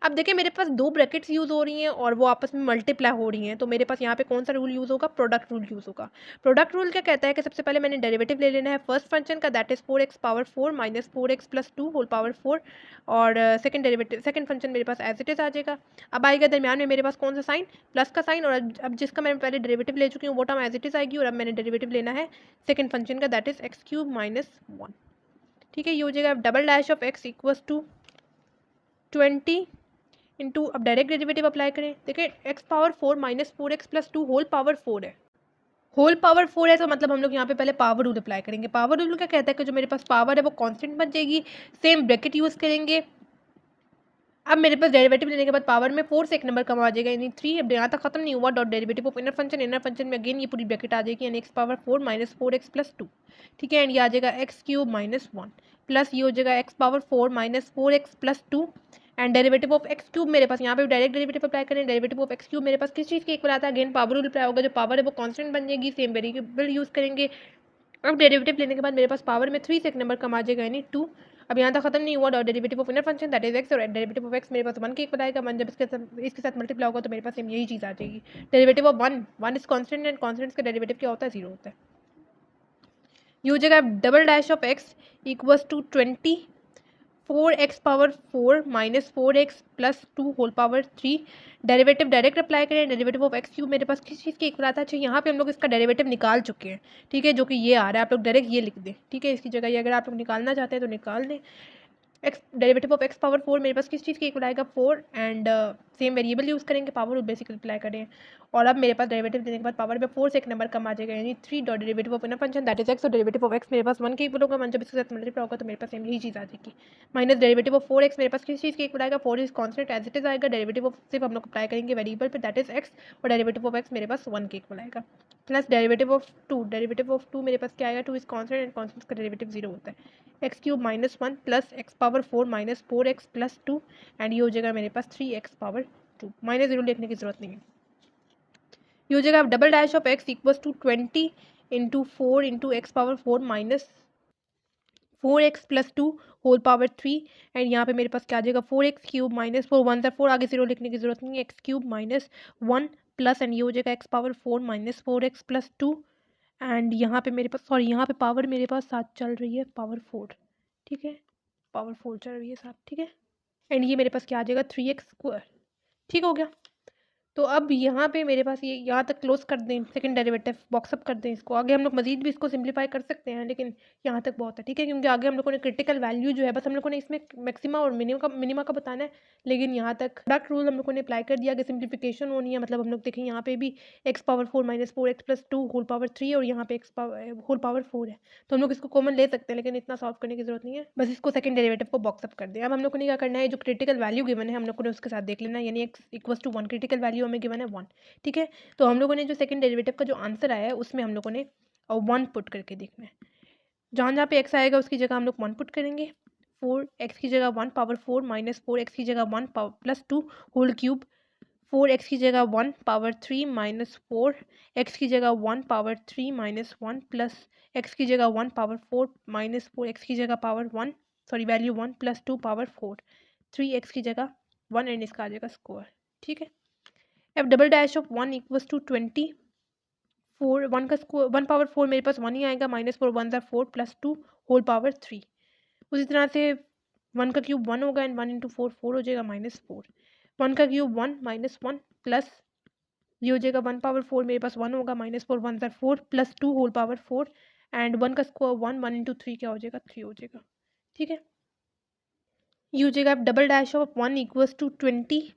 अब देखिए मेरे पास 2 ब्रैकेट्स यूज़ हो रही हैं और वो आपस में मल्टीप्लाई हो रही हैं, तो मेरे पास यहाँ पे कौन सा रूल यूज़ होगा, प्रोडक्ट रूल यूज़ होगा। प्रोडक्ट रूल क्या कहता है कि सबसे पहले मैंने डेरिवेटिव ले लेना है फर्स्ट फंक्शन का, that is 4x power 4 minus 4x plus 2 whole power 4 और सेकंड डेरिवेटिव सेकंड फंक्शन मेरे पास एज इट इज़ आ जाएगा। अब आएगा दरमियान में मेरे पास कौन सा साइन, प्लस का साइन, और अब जिसका मैं पहले डेरिवेटिव ले चुकी हूँ वो टर्म एज इट इज़ आएगी, और अब मैंने डेरिवेटिव लेना है सेकंड फंक्शन का, that is x cube minus 1। ठीक है, ये हो जाएगा double dash of x equals to 20 into, अब डायरेक्ट डेरिवेटिव अप्लाई करें। देखिए x power 4 minus 4x plus 2 whole power 4 है, होल पावर 4 है, तो मतलब हम लोग यहाँ पे पहले पावर रूल अप्लाई करेंगे। पावर रूल क्या कहता है कि जो मेरे पास पावर है वो कांस्टेंट बन जाएगी, सेम ब्रैकेट यूज़ करेंगे। अब मेरे पास डेरिवेटिव लेने के बाद पावर में 4 से एक नंबर कम आ जाएगा, यानी 3। अब यहाँ तक खत्म नहीं हुआ, dot derivative of inner function में अगेन ये पूरी ब्रैकेट आ जाएगी, यानी x power 4 minus 4x plus 2। ठीक है, एंड ये आ जाएगा एक्स क्यूब माइनस 1 प्लस ये हो जाएगा x power 4 minus 4x plus 2 and derivative of x cube मेरे पास यहाँ पे डायरेक्ट डेरिवेटिव अप्लाई करें। डेरिवेटिव ऑफ एक्स क्यूब मेरे पास किस चीज़ के इक्वल आता है, अगेन पावर रूल अप्लाई होगा, जो पावर है वो कांस्टेंट बन जाएगी, सेम वेरिएबल यूज़ करेंगे। अब डेरिवेटिव लेने के बाद मेरे पास पावर में 3 से एक नंबर कम आ जाएगा, यानी 2। अब यहाँ तक खत्म नहीं हुआ, dot derivative of inner function that is x, और डेरिवेटिव ऑफ एक्स मेरे पास 1 के इक्वल आएगा, 1 जब इसके साथ मल्टीप्लाई होगा तो मेरे पास सेम यही चीज़ आ जाएगी। Derivative of 1 is constant and constant का डेरिवेटिव क्या होता है, 0 होता है। ये हो जाएगा double dash of x equals to 20 4x power 4 minus 4x plus 2 whole power 3। Derivative direct apply करें, डेरिवेटिव ऑफ एक्स क्यूब मेरे पास किस चीज़ के इक्वल आता है, अच्छा यहाँ पे हम लोग इसका डेरिवेटिव निकाल चुके हैं। ठीक है, जो कि ये आ रहा है, आप लोग डायरेक्ट ये लिख दें। ठीक है, इसकी जगह ये अगर आप लोग निकालना चाहते हैं तो निकाल दें। X derivative of x power 4 मेरे पास किस चीज़ के इक्वल आएगा, 4, एंड सेम वेरिएबल यूज़ करेंगे, पावर बेसिकली अप्लाई करें। और अब मेरे पास डेरिवेटिव देने के बाद पावर में 4 से एक नंबर कम आ जाएगा, यानी 3 dot derivative of inner function that is x, और डेरिवेटिव ऑफ एक्स मेरे पास 1 के इक्वल होगा, 1 जब इसके साथ मल्टीप्लाई होगा तो मेरे पास सेम यही चीज़ आ जाएगी। माइनस डेरिवेटिव ऑफ 4x मेरे पास किस चीज़ के इक्वल आएगा, 4 is constant as it is आएगा, डेरिवेटिव ऑफ सिर्फ हम लोग अप्लाई करेंगे वेरिएबल पे दैट इज एक्स, और डेरिवेटिव ऑफ एक्स मेरे पास 1 के इक्वल आएगा, प्लस डेरिवेटिव ऑफ 2 मेरे पास क्या आएगा, 2 इज कांस्टेंट एंड कांस्टेंट का डेरिवेटिव 0 होता है, x cube minus 1 plus x power 4 minus 4x plus 2 and ये हो जाएगा मेरे पास 3x पावर 2, माइनस 0 लिखने की जरूरत नहीं है। ये हो जाएगा double dash of x equals to 20 into 4 into x power 4 minus 4x plus 2 whole power 3 and यहाँ पे मेरे पास क्या आ जाएगा 4x क्यूब माइनस 4 1 सा 4 आगे 0 लिखने की जरूरत नहीं है x cube minus 1 plus and ये हो जाएगा x power 4 minus 4x plus 2 and यहाँ पे मेरे पास सॉरी यहाँ पे पावर मेरे पास साथ चल रही है पावर 4 ठीक है पावर 4 चल रही है साथ ठीक है एंड ये मेरे पास क्या आ जाएगा 3x स्क्वायर ठीक हो गया। तो अब यहाँ पे मेरे पास ये यहाँ तक क्लोज कर दें सेकंड डेरिवेटिव बॉक्सअप कर दें इसको आगे हम लोग मजीद भी इसको सिंप्लीफाई कर सकते हैं लेकिन यहाँ तक बहुत है ठीक है क्योंकि आगे हम लोगों ने क्रिटिकल वैल्यू जो है बस हम लोगों ने इसमें मैक्सिमा और मिनिमा का बताना है लेकिन यहाँ तक प्रोडक्ट रूल हम लोगों ने अप्लाई कर दिया कि सिंप्लीफिकेशन होनी है मतलब हम लोग देखें यहाँ पे भी x power 4 minus 4x plus 2 whole power 3 और यहाँ पे एक्स होल पावर 4 है तो हम लोग इसको कॉमन ले सकते हैं लेकिन इतना सॉल्व करने की जरूरत नहीं है बस इसको सेकंड डेरिवेटिव को बॉक्सअप कर दें। अब हम लोगों ने क्या करना है जो क्रिटिकल वैल्यू गिवन है हम लोगों ने उसके साथ देख लेना है यानी x equals to 1 critical value हमें गिवन है 1 ठीक है। तो हम लोगों ने जो सेकंड डेरिवेटिव का जो आंसर आया है उसमें हम लोगों ने 1 पुट करके देखना है जहाँ जहाँ पे x आएगा उसकी जगह हम लोग 1 पुट करेंगे 4x की जगह 1 पावर 4 माइनस 4x की जगह 1 power plus 2 whole cube 4x की जगह 1 पावर 3 माइनस 4x की जगह 1 पावर 3 माइनस 1 प्लस x की जगह 1 पावर 4 माइनस 4x की जगह power 1 sorry value 1 plus 2 power 4 3x की जगह 1 एंड इसका आ जाएगा स्क्वायर ठीक है। अब double dash of 1 equals to 20 4 1 का स्क्वायर 1 पावर 4 मेरे पास 1 ही आएगा माइनस 4 1 4 प्लस 2 होल पावर 3 उसी तरह से 1 का क्यूब 1 होगा एंड 1 इंटू 4 4 हो जाएगा माइनस 4 1 का क्यूब 1 माइनस 1 प्लस ये हो जाएगा 1 पावर 4 मेरे पास 1 होगा minus 4 1 4 plus 2 whole power 4 and 1 का स्क्वायर 1 1 इंटू 3 क्या हो जाएगा 3 हो जाएगा ठीक है। ये हो जाएगा अब double dash of 1 equals to 20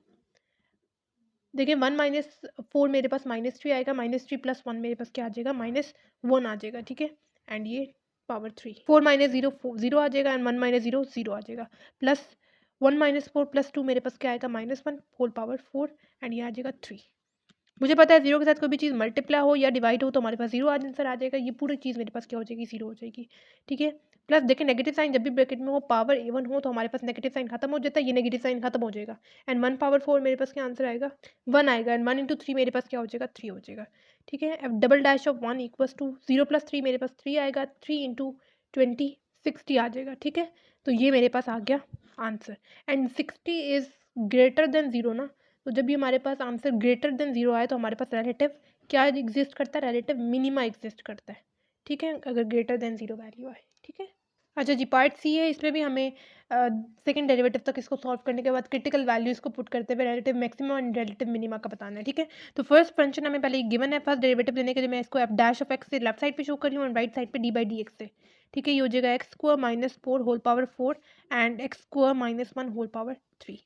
देखिए 1 माइनस 4 मेरे पास माइनस 3 आएगा माइनस 3 प्लस 1 मेरे पास क्या आ जाएगा माइनस 1 आ जाएगा ठीक है एंड ये पावर 3 4 माइनस 0 0 आ जाएगा एंड 1 माइनस 0 0 आ जाएगा प्लस 1 माइनस 4 प्लस 2 मेरे पास क्या आएगा माइनस 1 होल पावर 4 एंड ये आ जाएगा 3। मुझे पता है जीरो के साथ कोई भी चीज़ मल्टीप्लाई हो या डिवाइड हो तो हमारे पास जीरो आंसर आ जाएगा ये पूरी चीज़ मेरे पास क्या हो जाएगी जीरो हो जाएगी ठीक है। प्लस देखिए नेगेटिव साइन जब भी ब्रैकेट में हो पावर इवन हो तो हमारे पास नेगेटिव साइन खत्म हो जाता है ये नेगेटिव साइन खत्म हो जाएगा एंड 1 पावर 4 मेरे पास क्या आंसर आएगा 1 आएगा एंड 1 इंटू 3 मेरे पास क्या हो जाएगा 3 हो जाएगा ठीक है। अब double dash of 1 equals to 0 plus 3 मेरे पास 3 आएगा 3 इंटू 20 60 आ जाएगा ठीक है। तो ये मेरे पास आ गया answer and 60 is greater than zero ना तो जब भी हमारे पास आंसर ग्रेटर देन जीरो आए तो हमारे पास रिलेटिव क्या एग्जिस्ट करता है रिलेटिव मिनिमा एग्जिस्ट करता है ठीक है अगर ग्रेटर देन जीरो वैल्यू आए ठीक है। अच्छा जी पार्ट सी है इसमें भी हमें सेकंड डेरिवेटिव तक इसको सॉल्व करने के बाद क्रिटिकल वैल्यूज को पुट करते हुए relative maximum and relative minima का बताना है ठीक है। तो फर्स्ट फंक्शन हमें पहले गिवन है फर्स्ट डेरिवेटिव लेने के लिए मैं इसको एफ डैश ऑफ एक्स से लेफ्ट साइड पे शो कर रही हूँ और राइट साइड पे डी बाई डी एक्स से ठीक है। ये हो जाएगा x square minus 4 whole power 4 and x square minus 1 whole power 3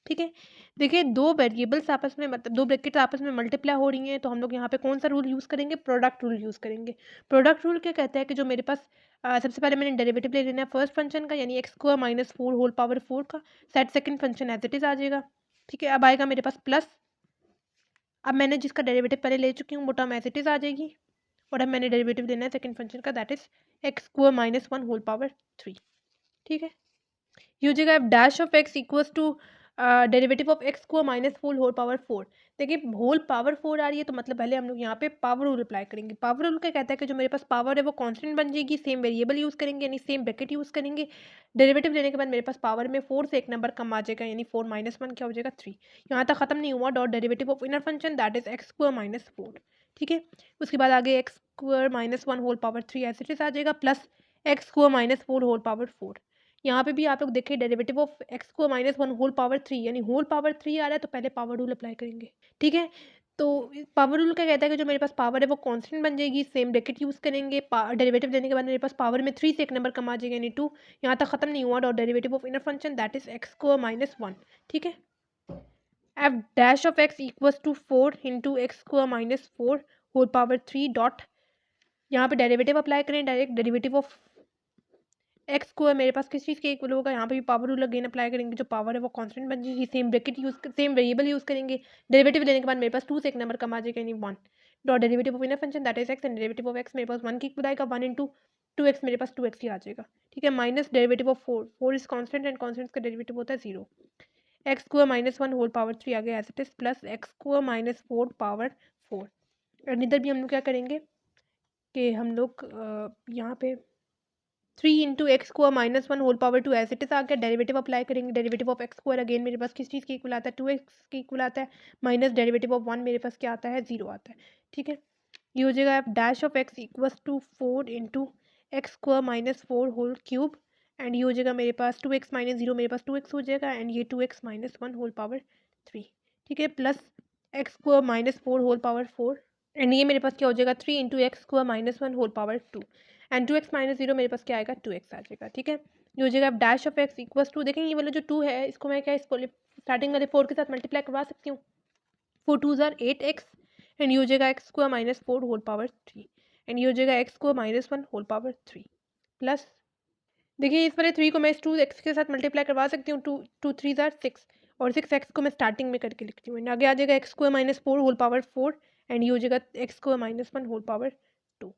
ठीक है। देखिए दो वेरिएबल्स आपस में मतलब दो ब्रैकेट्स आपस में मल्टीप्लाई हो रही हैं तो हम लोग यहाँ पे कौन सा रूल यूज़ करेंगे प्रोडक्ट रूल यूज़ करेंगे। प्रोडक्ट रूल क्या कहता है कि जो मेरे पास सबसे पहले मैंने डेरिवेटिव ले लेना है फर्स्ट फंक्शन का यानी x square minus 4 whole power 4 का set second function as it is आ जाएगा ठीक है। अब आएगा मेरे पास प्लस अब मैंने जिसका डेरिवेटिव पहले ले चुकी हूँ वो टर्म एज इट इज़ आ जाएगी और अब मैंने डेरिवेटिव लेना है सेकंड फंक्शन का that is x square minus 1 whole power 3 ठीक है। ये हो जाएगा अब dash of x equals to derivative of x को माइनस फोर होल पावर 4 देखिए होल पावर 4 आ रही है तो मतलब पहले हम लोग यहाँ पे पावर रूल अप्लाई करेंगे। पावर रूल क्या कहता है कि जो मेरे पास पावर है वो कांस्टेंट बन जाएगी सेम वेरिएबल यूज़ करेंगे यानी सेम ब्रैकेट यूज़ करेंगे। डेरिवेटिव लेने के बाद मेरे पास पावर में 4 से एक नंबर कम आ जाएगा यानी 4 माइनस 1 क्या हो जाएगा 3। यहाँ तक खत्म नहीं हुआ dot derivative of inner function that is x square minus 4 ठीक है। उसके बाद आगे x square minus 1 whole power 3 ऐसे आ जाएगा plus x square minus 4 whole power 4। यहाँ पे भी आप लोग देखिए डेरिवेटिव ऑफ एक्स को माइनस 1 होल पावर 3 यानी होल पावर 3 आ रहा है तो पहले पावर रूल अप्लाई करेंगे ठीक है। तो पावर रूल क्या कहता है कि जो मेरे पास पावर है वो कांस्टेंट बन जाएगी सेम ब्रैकेट यूज़ करेंगे डेरिवेटिव लेने के बाद मेरे पास पावर में 3 से एक नंबर कम आ जाएगा यानी 2। यहाँ तक खत्म नहीं हुआ dot derivative of inner function that is x को माइनस 1 ठीक है। F dash of x equals to 4 into x square minus 4 whole power 3 dot यहाँ पे डेरिवेटिव अप्लाई करें डायरेक्ट डेरिवेटिव ऑफ एक्स को मेरे पास किस चीज़ के इक्वल होगा यहाँ पे भी पावर रूल अगेन अप्लाई करेंगे जो पावर है वो कांस्टेंट बन जाएगी same bracket same variable use करेंगे। डेरिवेटिव लेने के बाद मेरे पास 2 से एक नंबर कम आ जाएगा यानी 1 dot derivative of inner function that is x and derivative of x मेरे पास 1 की इक्वल आएगा 1 इंटू 2x मेरे पास 2x ही आ जाएगा ठीक है minus derivative of 4 is constant and constant का डेरिवेटिव होता है 0 x square minus 1 whole power 3 आ गया as it is plus x square minus 4 power 4 और इधर भी हम लोग क्या करेंगे कि हम लोग यहाँ पे 3 into x square minus one whole power two as it is आ गया। डेरिवेटिव अप्लाई करेंगे, derivative of x square again मेरे पास किस चीज़ के इक्वल आता है, 2x के इक्वल आता है, माइनस डेरिवेटिव ऑफ 1 मेरे पास क्या आता है, 0 आता है। ठीक है, ये हो जाएगा dash of x equals to 4 into x square minus 4 whole cube, and ये हो जाएगा मेरे पास 2x माइनस 0 मेरे पास 2x हो जाएगा, एंड ये 2x माइनस 1 होल पावर 3। ठीक है, plus x square minus 4 whole power 4, and ये मेरे पास क्या हो जाएगा 3 into x square minus 1 whole power 2, and 2x minus 0 मेरे पास क्या आएगा 2x आ जाएगा। ठीक है, ये हो जाएगा अब dash of x equals to, देखें ये वाला जो 2 है इसको मैं क्या इसको स्टार्टिंग वाले 4 के साथ मल्टीप्लाई करवा सकती हूँ, 4 2 ज़ार 8x, एंड ये हो जाएगा x square minus 4 whole power 3, and ये हो जाएगा x square minus 1 whole power 3 plus, देखिए इस वाले 3 को मैं इस 2x के साथ मल्टीप्लाई करवा सकती हूँ, 2 2 3 ज़ार 6, और 6x को मैं स्टार्टिंग में करके लिखती हूँ, आगे आ जाएगा x square minus 4 whole power 4, and ये हो जाएगा x square minus 1 whole power 2।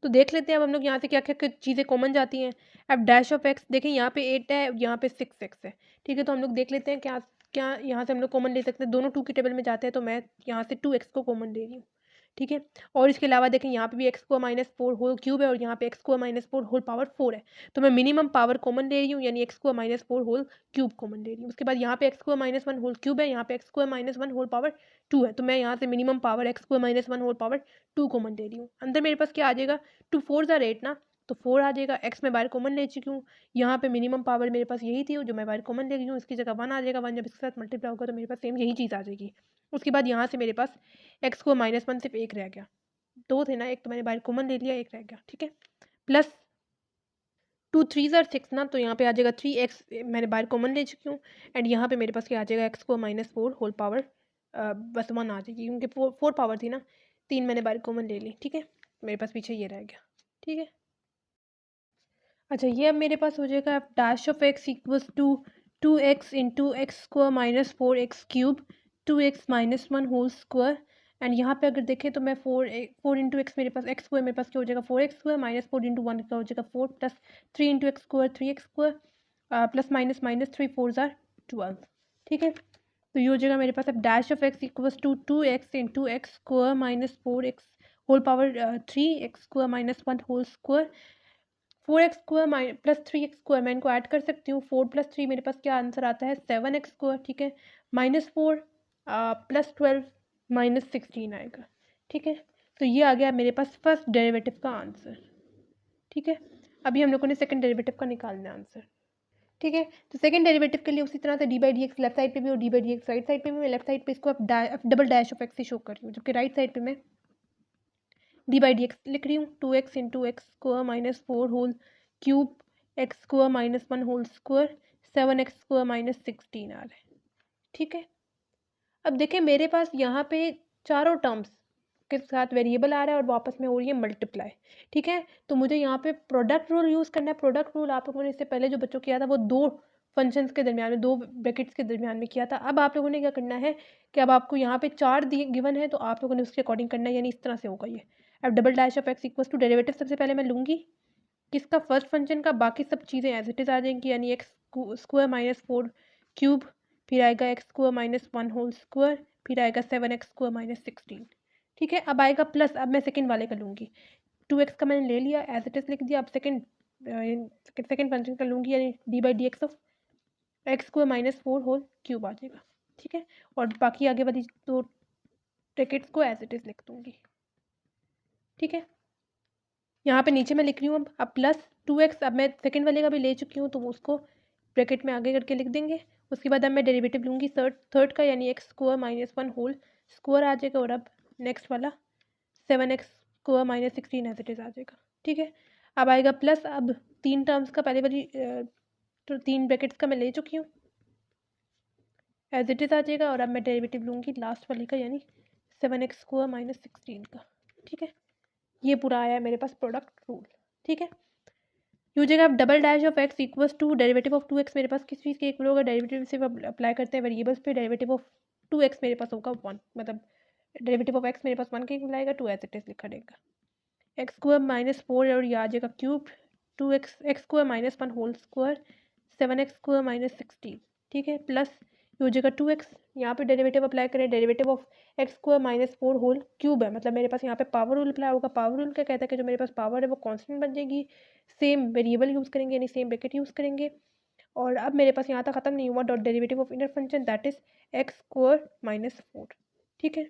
तो देख लेते हैं अब हम लोग यहाँ से क्या क्या चीज़ें कॉमन जाती हैं। अब डैश ऑफ एक्स देखें यहाँ पे 8 है, यहाँ पे 6x है। ठीक है, तो हम लोग देख लेते हैं क्या क्या यहाँ से हम लोग कॉमन ले सकते हैं, दोनों 2 की टेबल में जाते हैं, तो मैं यहाँ से 2x को कॉमन ले रही हूँ। ठीक है, और इसके अलावा देखें यहाँ पे भी x square minus 4 whole cube है, और यहाँ पे x square minus 4 whole power 4 है, तो मैं मिनिमम पावर कॉमन ले रही हूँ, यानी x square minus 4 whole cube common ले रही हूँ। उसके बाद यहाँ पे x square minus 1 whole cube है, यहाँ पे x square minus 1 whole power 2 है, तो मैं यहाँ से minimum power x square minus 1 whole power 2 common ले रही हूँ। अंदर मेरे पास क्या आ जाएगा, 2 4 ज़ार 8 ना, तो 4 आ जाएगा, एक्स मैं बाहर कॉमन ले चुकी हूँ, यहाँ पे मिनिमम पावर मेरे पास यही थी जो मैं बाहर कॉमन ले गई हूँ, इसकी जगह 1 आ जाएगा, 1 जब इसके साथ मल्टीप्लाई होगा तो मेरे पास सेम यही चीज़ आ जाएगी। उसके बाद यहाँ से मेरे पास एक्स को माइनस 1 सिर्फ एक रह गया, 2 थे ना, एक तो मैंने बाहर कॉमन ले लिया, एक रह गया। ठीक है, प्लस 2 3 ज़ार 6 ना, तो यहाँ पे आ जाएगा 3x मैंने बाहर कॉमन ले चुकी हूँ, एंड यहाँ पे मेरे पास क्या आ जाएगा एक्स को माइनस 4 होल पावर बस 1 आ जाएगी, क्योंकि 4 पावर थी ना, 3 मैंने बाहर कॉमन ले ली। ठीक है, मेरे पास पीछे ये रह गया। ठीक है, अच्छा ये अब मेरे पास हो जाएगा dash of x equals to 2x into x square minus 4x cube 2x minus 1 whole square, and यहाँ पे अगर देखें तो मैं 4 इंटू एक्स मेरे पास एक्स स्क्वायर मेरे पास क्या हो जाएगा 4x स्क्वायर माइनस 4 इंटू 1 का हो जाएगा 4 plus 3 into x square 3x square plus minus minus 3 4 ज़ार 12। ठीक है, तो ये हो जाएगा मेरे पास अब dash of x equals to 2x into x square minus 4x whole power 3 x square minus 1 whole square 4x square plus 3x square मैं इनको ऐड कर सकती हूँ, 4 प्लस 3 मेरे पास क्या आंसर आता है 7x स्क्वायर। ठीक है, माइनस 4 प्लस 12 माइनस 16 आएगा। ठीक है, तो ये आ गया मेरे पास फर्स्ट डेरिवेटिव का आंसर। ठीक है, अभी हम लोगों ने सेकंड डेरिवेटिव का निकालना है आंसर। ठीक है, तो सेकंड डेरिवेटिव के लिए उसी तरह से D by d x left side पे भी और d by d x right side पे भी, मैं लेफ्ट साइड पे इसको अब डबल डैश ऑफ एक्स से शो कर रही हूँ, जबकि राइट साइड पे मैं डी बाई डी एक्स लिख रही हूँ, 2x into x square minus 4 whole cube x square minus 1 whole square 7x square minus 16 आ रहा है। ठीक है, अब देखें मेरे पास यहाँ पे चारों टर्म्स के साथ वेरिएबल आ रहा है और वापस में हो रही है मल्टीप्लाई। ठीक है, तो मुझे यहाँ पे प्रोडक्ट रूल यूज़ करना है। प्रोडक्ट रूल आप लोगों ने इससे पहले जो बच्चों किया था वो दो फंक्शंस के दरमियान में, दो ब्रैकेट्स के दरमियान में किया था। अब आप लोगों ने क्या करना है कि अब आपको यहाँ पे 4 दिए गिवन है, तो आप लोगों ने उसके अकॉर्डिंग करना है, यानी इस तरह से होगा ये। अब double dash of x equals to derivative सबसे पहले मैं लूँगी किसका, फर्स्ट फंक्शन का, बाकी सब चीज़ें एज इट इज़ आ जाएंगी, यानी एक्स स्क्वायर माइनस 4 क्यूब, फिर आएगा x square minus 1 whole square, फिर आएगा 7x स्क्वायर माइनस 16। ठीक है, अब आएगा प्लस, अब मैं सेकंड वाले का लूँगी, 2x का मैंने ले लिया एज इट इज़ लिख दिया, अब सेकंड फंक्शन का लूँगी, यानी d by d x of x square minus 4 whole cube आ जाएगा। ठीक है, और बाकी आगे वाली दो ब्रैकेट्स को एज इट इज़ लिख दूँगी। ठीक है, यहाँ पे नीचे मैं लिख रही हूँ अब प्लस 2x, अब मैं सेकंड वाले का भी ले चुकी हूँ तो उसको ब्रैकेट में आगे करके लिख देंगे। उसके बाद अब मैं डेरिवेटिव लूँगी थर्ड का, यानी x square minus 1 whole square आ जाएगा, और अब नेक्स्ट वाला 7x square minus 16 as it is आ जाएगा। ठीक है, अब आएगा प्लस, अब 3 टर्म्स का पहले वाली तो 3 ब्रैकेट्स का मैं ले चुकी हूँ, एज इट इज़ आ जाएगा, और अब मैं डेरिवेटिव लूँगी लास्ट वाली का, यानी 7x स्क्वायर माइनस 16 का। ठीक है, ये पूरा आया है मेरे पास प्रोडक्ट रूल। ठीक है, हो जाएगा अब double dash of x equals to derivative of 2x मेरे पास किस चीज़ के इक्वल होगा, डेरिवेटिव सिर्फ अप्लाई करते हैं वेरिएबल्स पे, डेरिवेटिव ऑफ 2x मेरे पास होगा 1, मतलब डेरिवेटिव ऑफ x मेरे पास 1 के इक्वल आएगा, 2 एज इट इज़ लिखा रहेगा, एक्स स्क्वायर माइनस 4 और ये आ जाएगा cube 2x x square minus 1 whole square 7x square minus 16। ठीक है, प्लस ये हो जाएगा 2x। यहाँ पे डेरिवेटिव अप्लाई करें, derivative of x square minus 4 whole cube है, मतलब मेरे पास यहाँ पे पावर रूल अप्लाई होगा। पावर रूल क्या कहता है कि जो मेरे पास पावर है वो कांस्टेंट बन जाएगी, सेम वेरिएबल यूज़ करेंगे यानी सेम ब्रैकेट यूज़ करेंगे। और अब मेरे पास यहाँ तक खत्म नहीं हुआ, dot derivative of inner function that is x square minus 4। ठीक है,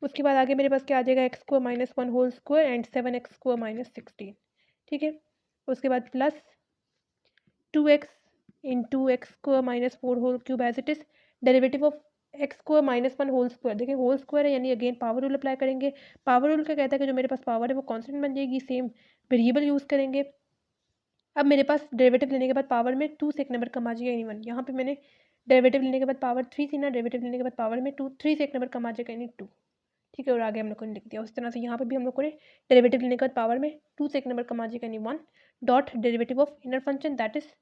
उसके बाद आगे मेरे पास क्या आ जाएगा, x square minus 1 whole square and 7x square minus 16। ठीक है, उसके बाद plus 2x into x square minus 4 whole cube as it is, derivative of x square minus 1 whole square. देखिए होल स्क्वायर है यानी अगेन पावर रूल अप्लाई करेंगे। पावर रूल क्या कहता है कि जो मेरे पास पावर है वो कांस्टेंट बन जाएगी, सेम वेरिएबल यूज़ करेंगे। अब मेरे पास डेरिवेटिव लेने के बाद पावर में 2 से एक नंबर कम आ जाएगा यानी 1। यहाँ पे मैंने डेरिवेटिव लेने के बाद पावर 3 थी ना, डेरिवेटिव लेने के बाद पावर में 3 से एक नंबर कम आ जाएगा यानी 2। ठीक है, और आगे हम लोग को लिख दिया उस तरह से। यहाँ पे भी हम लोग को डेरिवेटिव लेने के बाद पावर में 2 से एक नंबर कम आ जाएगा यानी 1, dot derivative of inner function that is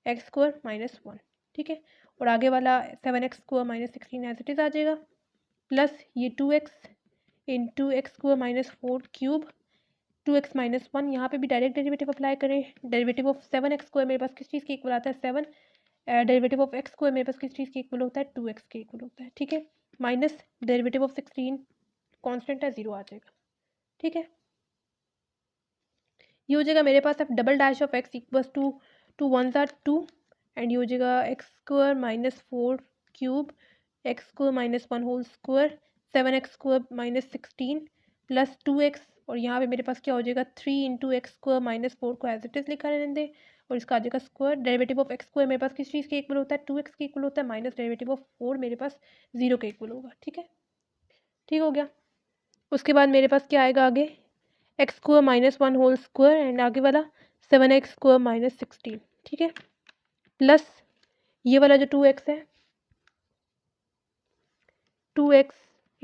x square minus 1। ठीक है, और आगे वाला 7x square minus 16 as it is आ जाएगा, प्लस ये 2x into x square minus 4 cube 2x minus 1। यहाँ पे भी डायरेक्ट डेरिवेटिव अप्लाई करें, डेरिवेटिव ऑफ 7x स्क्वायर मेरे पास किस चीज़ के इक्वल आता है 7, डेरिवेटिव ऑफ एक्स स्क्वायर मेरे पास किस चीज़ के इक्वल होता है 2x के इक्वल होता है। ठीक है, माइनस डेरिवेटिव ऑफ 16 कांस्टेंट है 0 आ जाएगा। ठीक है, ये हो जाएगा मेरे पास अब double dash of x equals to 1 ज़ार 2 एंड ये हो जाएगा x square minus 4 cube x square minus 1 whole square 7x square minus 16 plus 2x, और यहाँ पे मेरे पास क्या हो जाएगा 3 इंटू एक्स स्क्वायर माइनस 4 को एज इट इज़ लिखा रहने दें, और इसका आ जाएगा square. Derivative of x square मेरे पास किस चीज़ के इक्वल होता है 2x के इक्वल होता है, माइनस डेरिवेटिव ऑफ 4 मेरे पास 0 के इक्वल होगा। ठीक है, ठीक हो गया। उसके बाद मेरे पास क्या आएगा आगे, x square minus 1 whole square and आगे वाला 7x स्क्वायर माइनस 16। ठीक है, प्लस ये वाला जो 2x है 2x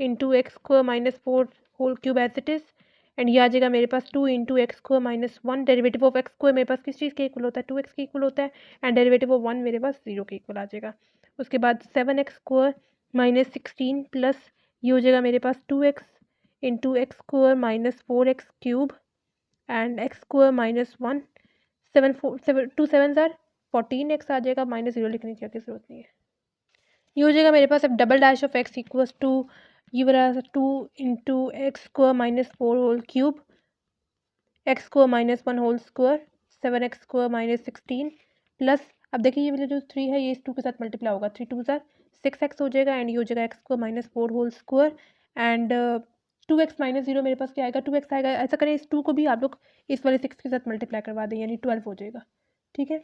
into x square minus 4 whole cube as it is, and ये आ जाएगा मेरे पास 2 into x square minus 1। Derivative of x square मेरे पास किस चीज़ के इक्वल होता है 2x के इक्वल होता है, एंड डेरिवेटिव ऑफ 1 मेरे पास 0 के इक्वल आ जाएगा। उसके बाद 7x स्क्वायर माइनस 16 प्लस ये हो जाएगा मेरे पास 2x into x square minus 4x cube and x square minus 1 2 7 ज़ार 14x आ जाएगा, माइनस 0 लिखने की जरूरत नहीं है। ये हो जाएगा मेरे पास अब double dash of x equals to ये वाला 2 into x square minus 4 whole cube x square minus 1 whole square 7x square minus 16 plus, अब देखिए ये वाला जो 3 है ये इस 2 के साथ मल्टीप्लाई होगा, 3 2 ज़ार 6x हो जाएगा, एंड ये हो जाएगा x square minus 4 whole square and 2x minus 0 मेरे पास क्या आएगा 2x आएगा। ऐसा करें इस 2 को भी आप लोग इस वाले 6 के साथ मल्टीप्लाई करवा दें यानी 12 हो जाएगा। ठीक है,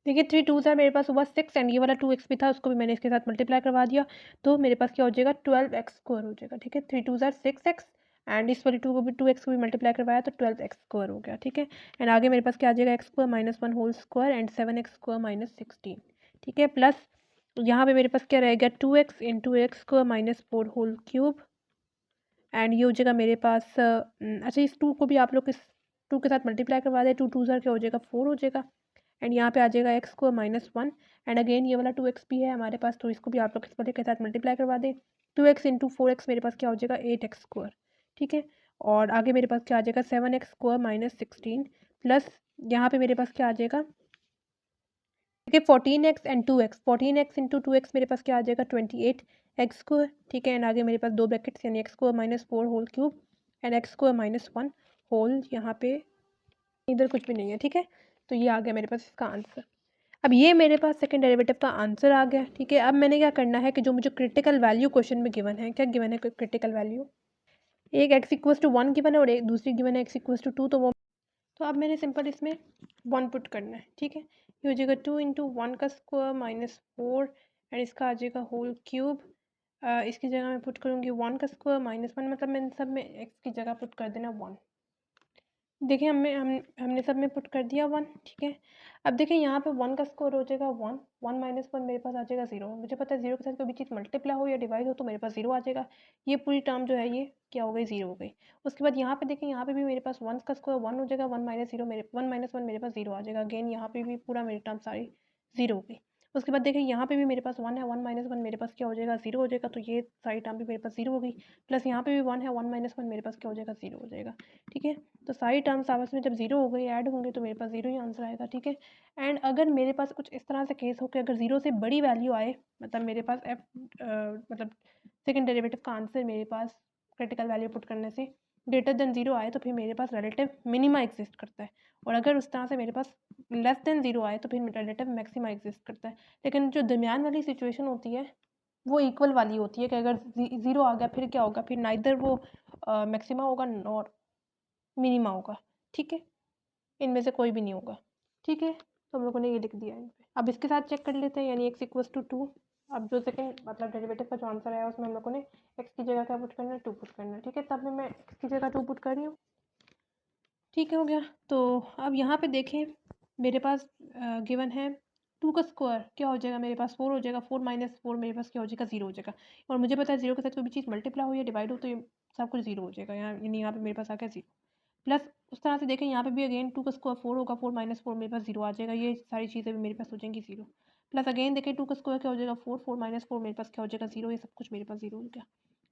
देखिए 3 2 ज़ार मेरे पास हुआ 6 एंड ये वाला 2x भी था उसको भी मैंने इसके साथ मल्टीप्लाई करवा दिया, तो मेरे पास क्या हो जाएगा 12x स्क्वायर हो जाएगा। ठीक है, 3 2 ज़ार 6x एंड इस वाली 2 को भी 2x को भी मल्टीप्लाई करवाया तो 12x स्क्वायर हो गया। ठीक है, एंड आगे मेरे पास क्या आ जाएगा x square minus 1 whole square and 7x square minus 16। ठीक है, प्लस यहाँ पे मेरे पास क्या रहेगा 2x into x square minus 4 whole cube and ये हो जाएगा मेरे पास अच्छा इस 2 को भी आप लोग इस 2 के साथ मल्टीप्लाई करवा दें, 2 2 ज़ार क्या हो जाएगा 4 हो जाएगा, एंड यहाँ पे आ जाएगा x square minus 1 and again ये वाला 2x भी है हमारे पास तो इसको भी आप लोग इस वाले के साथ मल्टीप्लाई करवा दें, 2x इंटू 4x मेरे पास क्या हो जाएगा 8x स्क्वायर। ठीक है, और आगे मेरे पास क्या आ जाएगा 7x स्क्वायर माइनस 16 प्लस यहाँ पे मेरे पास क्या आ जाएगा ठीक है 14x and 2x, 14x into 2x मेरे पास क्या आ जाएगा 28x स्क्वायर। ठीक है, एंड आगे मेरे पास दो ब्रैकेट्स यानी x square minus 4 whole cube and x square minus 1 whole, यहाँ पे इधर कुछ भी नहीं है। ठीक है, तो ये आ गया मेरे पास इसका आंसर। अब ये मेरे पास सेकंड डेरिवेटिव का आंसर आ गया। ठीक है, अब मैंने क्या करना है कि जो मुझे क्रिटिकल वैल्यू क्वेश्चन में गिवन है, क्या गिवन है क्रिटिकल वैल्यू, एक एक्स इक्वल्स टू 1 गिवन है और एक दूसरी गिवन है एक्स इक्वल्स टू 2, तो अब मैंने सिंपल इसमें 1 पुट करना है। ठीक है, ये हो जाएगा 2 इंटू 1 का स्क्वायर माइनस 4 एंड इसका आ जाएगा होल क्यूब, इसकी जगह मैं पुट करूँगी 1 का स्क्वायर माइनस 1, मतलब मैंने सब में एक्स की जगह पुट कर देना 1। देखिए हमने सब में पुट कर दिया 1। ठीक है, अब देखिए यहाँ पे 1 का स्क्वायर हो जाएगा 1, 1 माइनस 1 मेरे पास आ जाएगा 0। मुझे पता है 0 के साथ कोई भी चीज़ मल्टीप्लाई हो या डिवाइड हो तो मेरे पास 0 आ जाएगा। ये पूरी टर्म जो है ये क्या हो गई 0 हो गई। उसके बाद यहाँ पे देखिए यहाँ पे भी मेरे पास 1 का स्क्वायर 1 हो जाएगा, 1 माइनस 1 मेरे पास 0 आ जाएगा। अगेन यहाँ पे भी पूरा मेरी टर्म सारी 0 हो गई। उसके बाद देखिए यहाँ पे भी मेरे पास 1 है, 1 माइनस 1 मेरे पास क्या हो जाएगा, 0 हो जाएगा, तो ये सारी टर्म भी मेरे पास 0 हो गई। प्लस यहाँ पे भी 1 है, 1 माइनस 1 मेरे पास क्या हो जाएगा, 0 हो जाएगा। ठीक है, तो सारी टर्म्स आपस में जब 0 हो गई ऐड होंगे तो मेरे पास 0 ही आंसर आएगा। ठीक है, एंड अगर मेरे पास कुछ इस तरह से केस हो कि अगर 0 से बड़ी वैल्यू आए, मतलब मेरे पास मतलब सेकेंड डेरिवेटिव का आंसर मेरे पास क्रिटिकल वैल्यू पुट करने से ग्रेटर देन 0 आए तो फिर मेरे पास रिलेटिव मिनिमा एग्जिस्ट करता है, और अगर उस तरह से मेरे पास लेस देन 0 आए तो फिर रिलेटिव मैक्सिमा एग्जिस्ट करता है। लेकिन जो दरमियान वाली सिचुएशन होती है वो इक्वल वाली होती है कि अगर 0 आ गया फिर क्या होगा, फिर नाइदर वो मैक्सिमा होगा और मिनिमा होगा। ठीक है, इनमें से कोई भी नहीं होगा। ठीक है, तो हम लोगों ने ये लिख दिया इन पे। अब इसके साथ चेक कर लेते हैं, यानी x इक्वल्स टू 2। अब जो सेकंड मतलब डेरिवेटिव का जो आंसर आया उसमें हम लोगों ने x की जगह क्या पुट करना है, 2 पुट करना है। ठीक है, तब मैं x की जगह 2 पुट कर रही हूँ। ठीक है, हो गया। तो अब यहाँ पे देखें मेरे पास गिवन है 2 का स्क्वायर क्या हो जाएगा, मेरे पास 4 हो जाएगा। 4 माइनस 4 मेरे पास क्या हो जाएगा, 0 हो जाएगा। और मुझे पता है 0 के साथ कोई भी चीज़ मल्टीप्लाई हो या डिवाइड हो तो ये सब कुछ 0 हो जाएगा। यहाँ पे मेरे पास आ गया 0। प्लस उस तरह से देखें यहाँ पे भी अगेन 2 का स्क्वायर 4 होगा, 4 माइनस 4 मेरे पास 0 आ जाएगा। ये सारी चीज़ें भी मेरे पास हो जाएंगी 0। प्लस अगेन देखें 2 का स्क्वायर क्या हो जाएगा, 4, 4 माइनस 4 मेरे पास क्या हो जाएगा, 0। ये सब कुछ मेरे पास 0 हो गया।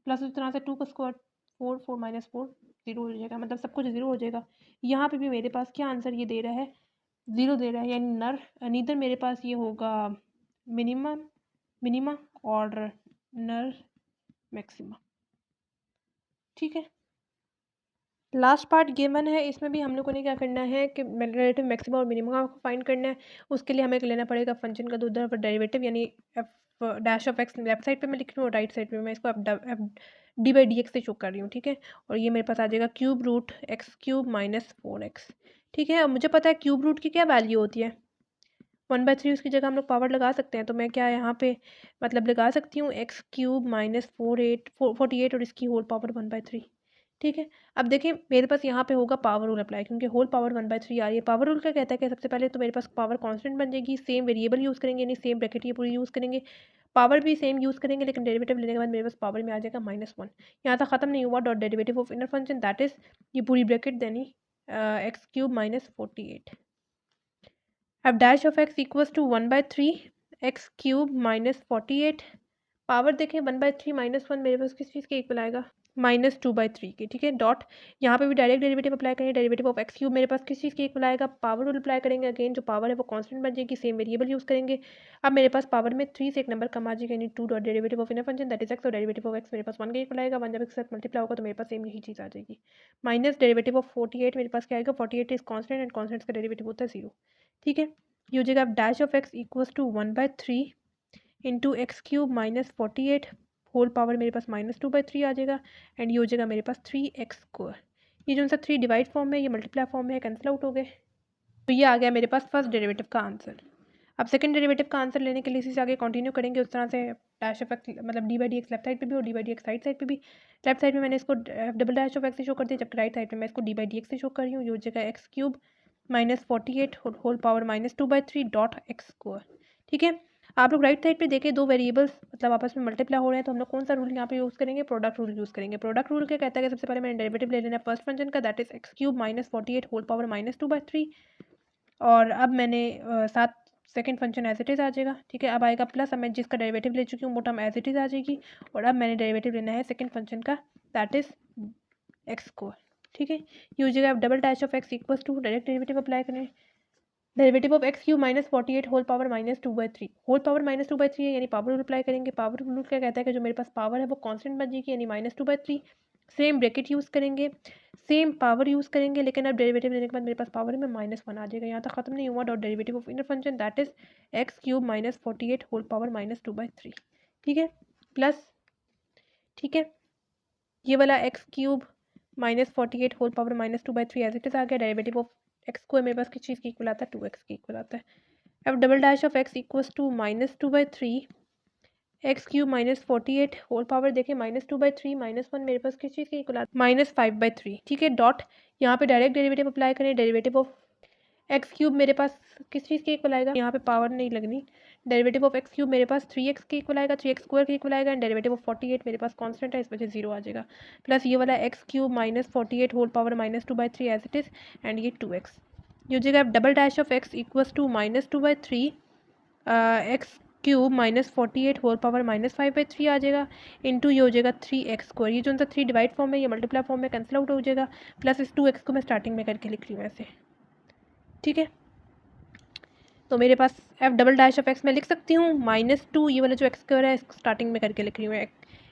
प्लस उस तरह से 2 का स्क्वायर 4, 4 माइनस 4 0 हो जाएगा, मतलब सब कुछ 0 हो जाएगा। यहाँ पे भी मेरे पास क्या आंसर ये दे रहा है, 0 दे रहा है, यानी नीदर मेरे पास ये होगा मिनिमा और नर मैक्सिमा। ठीक है, लास्ट पार्ट गिवन है, इसमें भी हम लोगों ने क्या करना है कि रिलेटिव मैक्सिमा और मिनिमा को फाइंड करना है। उसके लिए हमें लेना पड़ेगा फंक्शन का दूसरा डेरिवेटिव, यानी F dash of x left side पे मैं लिख रही हूँ और राइट साइड पे मैं इसको F D by d x से शो कर रही हूँ। ठीक है, और ये मेरे पास आ जाएगा cube root x cube minus 4x। ठीक है, और मुझे पता है क्यूब रूट की क्या वैल्यू होती है, 1/3। उसकी जगह हम लोग पावर लगा सकते हैं, तो मैं क्या यहाँ पे मतलब लगा सकती हूँ एक्स क्यूब माइनस 48 और इसकी होल पावर 1/3। ठीक है, अब देखिए मेरे पास यहाँ पे होगा पावर रूल अप्लाई, क्योंकि होल पावर 1/3 आ रही है। पावर रूल क्या कहता है कि सबसे पहले तो मेरे पास पावर कांस्टेंट बन जाएगी, सेम वेरिएबल यूज़ करेंगे, यानी सेम ब्रैकेट ये पूरी यूज़ करेंगे, पावर भी सेम यूज़ करेंगे, लेकिन डेरिवेटिव लेने के बाद मेरे पास पावर में आ जाएगा -1। यहाँ तक ख़त्म नहीं हुआ, dot derivative of inner function that is ये पूरी ब्रैकेट देनी एक्स क्यूब माइनस 48। अब dash of x equals to 1/3 x cube minus 48। Power देखें 1/3 -1 मेरे पास किस चीज़ के इक्वल आएगा, -2/3 के। ठीक है, डॉट यहाँ पे भी डायरेक्ट डेरिवेटिव अप्लाई करेंगे, डेरिवेटिव ऑफ एक्स क्यूब मेरे पास किस चीज़ के इक्वल आएगा, पावर रूल अप्लाई करेंगे। अगेन जो पावर है वो कांस्टेंट बन जाएगी, सेम वेरिएबल यूज़ करेंगे। अब मेरे पास पावर में 3 से एक नंबर कम आ जाएगा, यानी 2 dot derivative of inner function that is x, और डेरिवेटिव ऑफ एक्स मेरे पास 1 के इक्वल आएगा। 1 जब एक साथ मल्टीप्लाई होगा तो मेरे पास सेम यही चीज़ आ जाएगी। माइनस डेरिवेटिव ऑफ 48 मेरे पास क्या आएगा, 48 इज कॉन्स्टेंट एंड कॉन्स्टेंट का डेरिवेटिव होता है 0। ठीक है, ये हो जाएगा dash of x equals to 1/3 into x cube minus 48 whole power मेरे पास -2/3 आ जाएगा, एंड ये हो जाएगा मेरे पास 3x स्क्वायर। ये जो सा 3 डिवाइड फॉर्म में, ये मल्टीप्लाई फॉर्म में कैंसिल आउट हो गए, तो ये आ गया मेरे पास फर्स्ट डेरिवेटिव का आंसर। अब सेकंड डेरिवेटिव का आंसर लेने के लिए इसी से आगे कंटिन्यू करेंगे उस तरह से। डैश ऑफ एक्स मतलब d by d x left side पे भी और d by d x right side पे भी। लेफ्ट साइड में मैंने इसको डबल डैश ऑफ एक्स से शो कर दिया, जबकि राइट साइड में मैं इसको डी बाई डी एक्स से शो कर रही हूँ। ये हो जाएगा x cube minus 48 whole power -2/3 dot x square. ठीक है, आप लोग राइट साइड पे देखें दो वेरिएबल्स मतलब आपस में मल्टीप्लाई हो रहे हैं, तो हम लोग कौन सा रूल यहाँ पे यूज़ करेंगे, प्रोडक्ट रूल यूज़ करेंगे। प्रोडक्ट रूल क्या कहता है कि सबसे पहले मैंने डेरिवेटिव ले लेना है फर्स्ट फंक्शन का, that is x cube minus 48 whole power -2/3, और अब मैंने साथ second function as it is आ जाएगा। ठीक है, अब आएगा प्लस, अब मैं जिसका डेरिवेटिव ले चुकी हूँ वो टर्म एज इट इज़ आ जाएगी, और अब मैंने डेरिवेटिव लेना है सेकंड फंक्शन का, दैट इज एक्स स्क्वायर। ठीक है, ये हो जाएगा अब double dash of x equals to direct derivative apply करें, derivative of x cube minus 48 whole power -2/3 whole power -2/3 है, यानी पावर रूल अप्लाई करेंगे। पावर रूल क्या कहता है कि जो मेरे पास पावर है वो कांस्टेंट बन जाएगी, यानी -2/3। सेम ब्रैकेट यूज़ करेंगे, सेम पावर यूज़ करेंगे, लेकिन अब डेरिवेटिव लेने के बाद मेरे पास पावर में -1 आ जाएगा। यहाँ तक खत्म नहीं हुआ, dot derivative of inner function that is x cube minus 48 whole power -2/3। ठीक है, प्लस ठीक है, ये वाला x cube -48 whole power -2/3 as it is आ गया। डेरिवेटिव ऑफ एक्स स्क्वायर मेरे पास किस चीज़ की इक्वल आता है, 2x की इक्वल आता है। अब double dash of x equals to -2/3 x cube -48 whole power देखें -2/3 -1 मेरे पास किस चीज़ की इक्वल आता है, -5/3। ठीक है, डॉट यहाँ पे डायरेक्ट डेरिवेटिव अप्लाई करें, डेरिवेटिव ऑफ एक्स क्यूब मेरे पास किस चीज़ के इक्वल आएगा, यहाँ पे पावर नहीं लगनी, डेरिवेटिव ऑफ एक्स क्यूब मेरे पास 3x के इक्वल आएगा, 3x स्क्वायर के इक्वल आएगा, एंड डेरिवेटिव ऑफ 48 मेरे पास कांस्टेंट है, इस वजह से 0 आ जाएगा। प्लस ये वाला x cube -48 whole power -2/3 as it is, and ये 2x। ये हो जाएगा अब double dash of x equals to -2/3 x cube minus 48 whole power minus 5/3 आ जाएगा, इंटू ये हो जाएगा 3x²। ये जो सा 3 डिवाइड फॉर्म में, ये मल्टीप्लाई फॉर्म में कैंसिल आउट हो जाएगा, प्लस इस 2x को मैं स्टार्टिंग में करके लिख रही हूँ ऐसे, ठीक है। तो मेरे पास f double dash of x मैं लिख सकती हूँ -2, ये वाला जो x² है इसको स्टार्टिंग में करके लिख रही हूँ,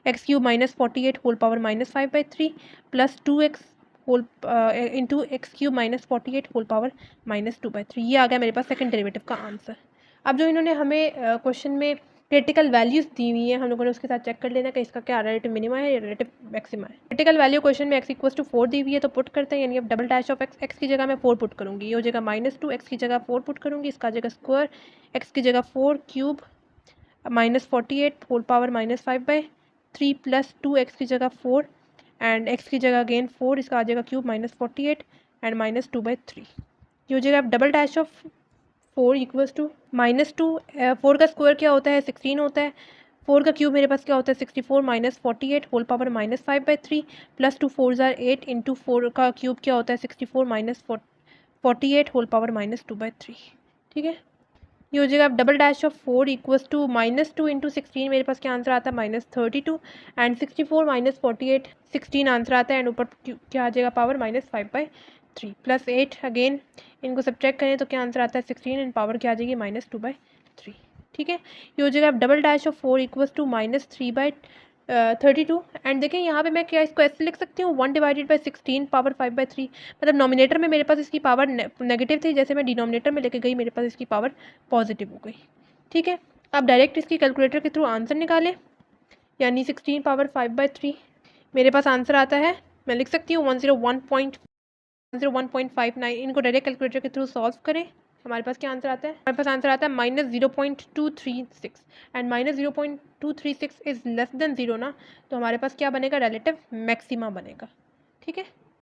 x cube minus 48 whole power minus 5/3 plus 2x whole into x cube minus 48 whole power minus 2/3। ये आ गया मेरे पास सेकंड डेरिवेटिव का आंसर। अब जो इन्होंने हमें क्वेश्चन में क्रिटिकल वैल्यूज़ दी हुई है, हम लोगों ने उसके साथ चेक कर लेना कि इसका क्या रिलेटिव मिनिमा है या रिलेटिव मैक्सिमा है। क्रिटिकल वैल्यू क्वेश्चन में x इक्वल्स टू 4 दी हुई है, तो पुट करते हैं, यानी अब डबल डैश ऑफ x की जगह मैं 4 पुट करूँगी, ये हो जाएगा -2, x की जगह 4 पुट करूँगी, इसका आ जाएगा स्क्वायर, x की जगह 4 cube minus 48 whole power minus 5/3 plus 2x की जगह 4 एंड x की जगह अगेन 4, इसका आ जाएगा क्यूब माइनस 48 एंड माइनस 2/3। ये हो जाएगा अब double dash of 4 equals to -2, 4 का स्क्वायर क्या होता है 16 होता है, 4 का क्यूब मेरे पास क्या होता है 64 minus 48 whole power minus 5/3 plus 2 4 8 into 4 का क्यूब क्या होता है 64 माइनस 48 होल पावर माइनस 2/3, ठीक है। ये हो जाएगा अब double dash of 4 equals to -2 into 16, मेरे पास क्या आंसर आता है -32 एंड 64 माइनस 48 16 आंसर आता है एंड ऊपर क्या आ जाएगा पावर -5/3 प्लस 8, अगेन इनको सब्ट्रैक्ट करें तो क्या आंसर आता है 16 एंड पावर क्या आ जाएगी -2/3, ठीक है। ये हो जाएगा अब double dash of 4 equals to -3/32 and देखें यहाँ पे मैं क्या इसको ऐसे लिख सकती हूँ 1 डिवाइडेड बाई 16 पावर 5/3, मतलब नॉमिनेटर में मेरे पास इसकी पावर नेगेटिव थी, जैसे मैं डिनोमिनेटर में लेके गई मेरे पास इसकी पावर पॉजिटिव हो गई, ठीक है। अब डायरेक्ट इसकी कैलकुलेटर के थ्रू आंसर निकालें, यानी 16 पावर 5/3 मेरे पास आंसर आता है, मैं लिख सकती हूँ 101.59। इनको डायरेक्ट कैलकुलेटर के थ्रू सॉल्व करें, हमारे पास क्या आंसर आता है, हमारे पास आंसर आता है -0.236 एंड -0.236 इज़ लेस देन 0 ना, तो हमारे पास क्या बनेगा रिलेटिव मैक्सिमा बनेगा, ठीक है।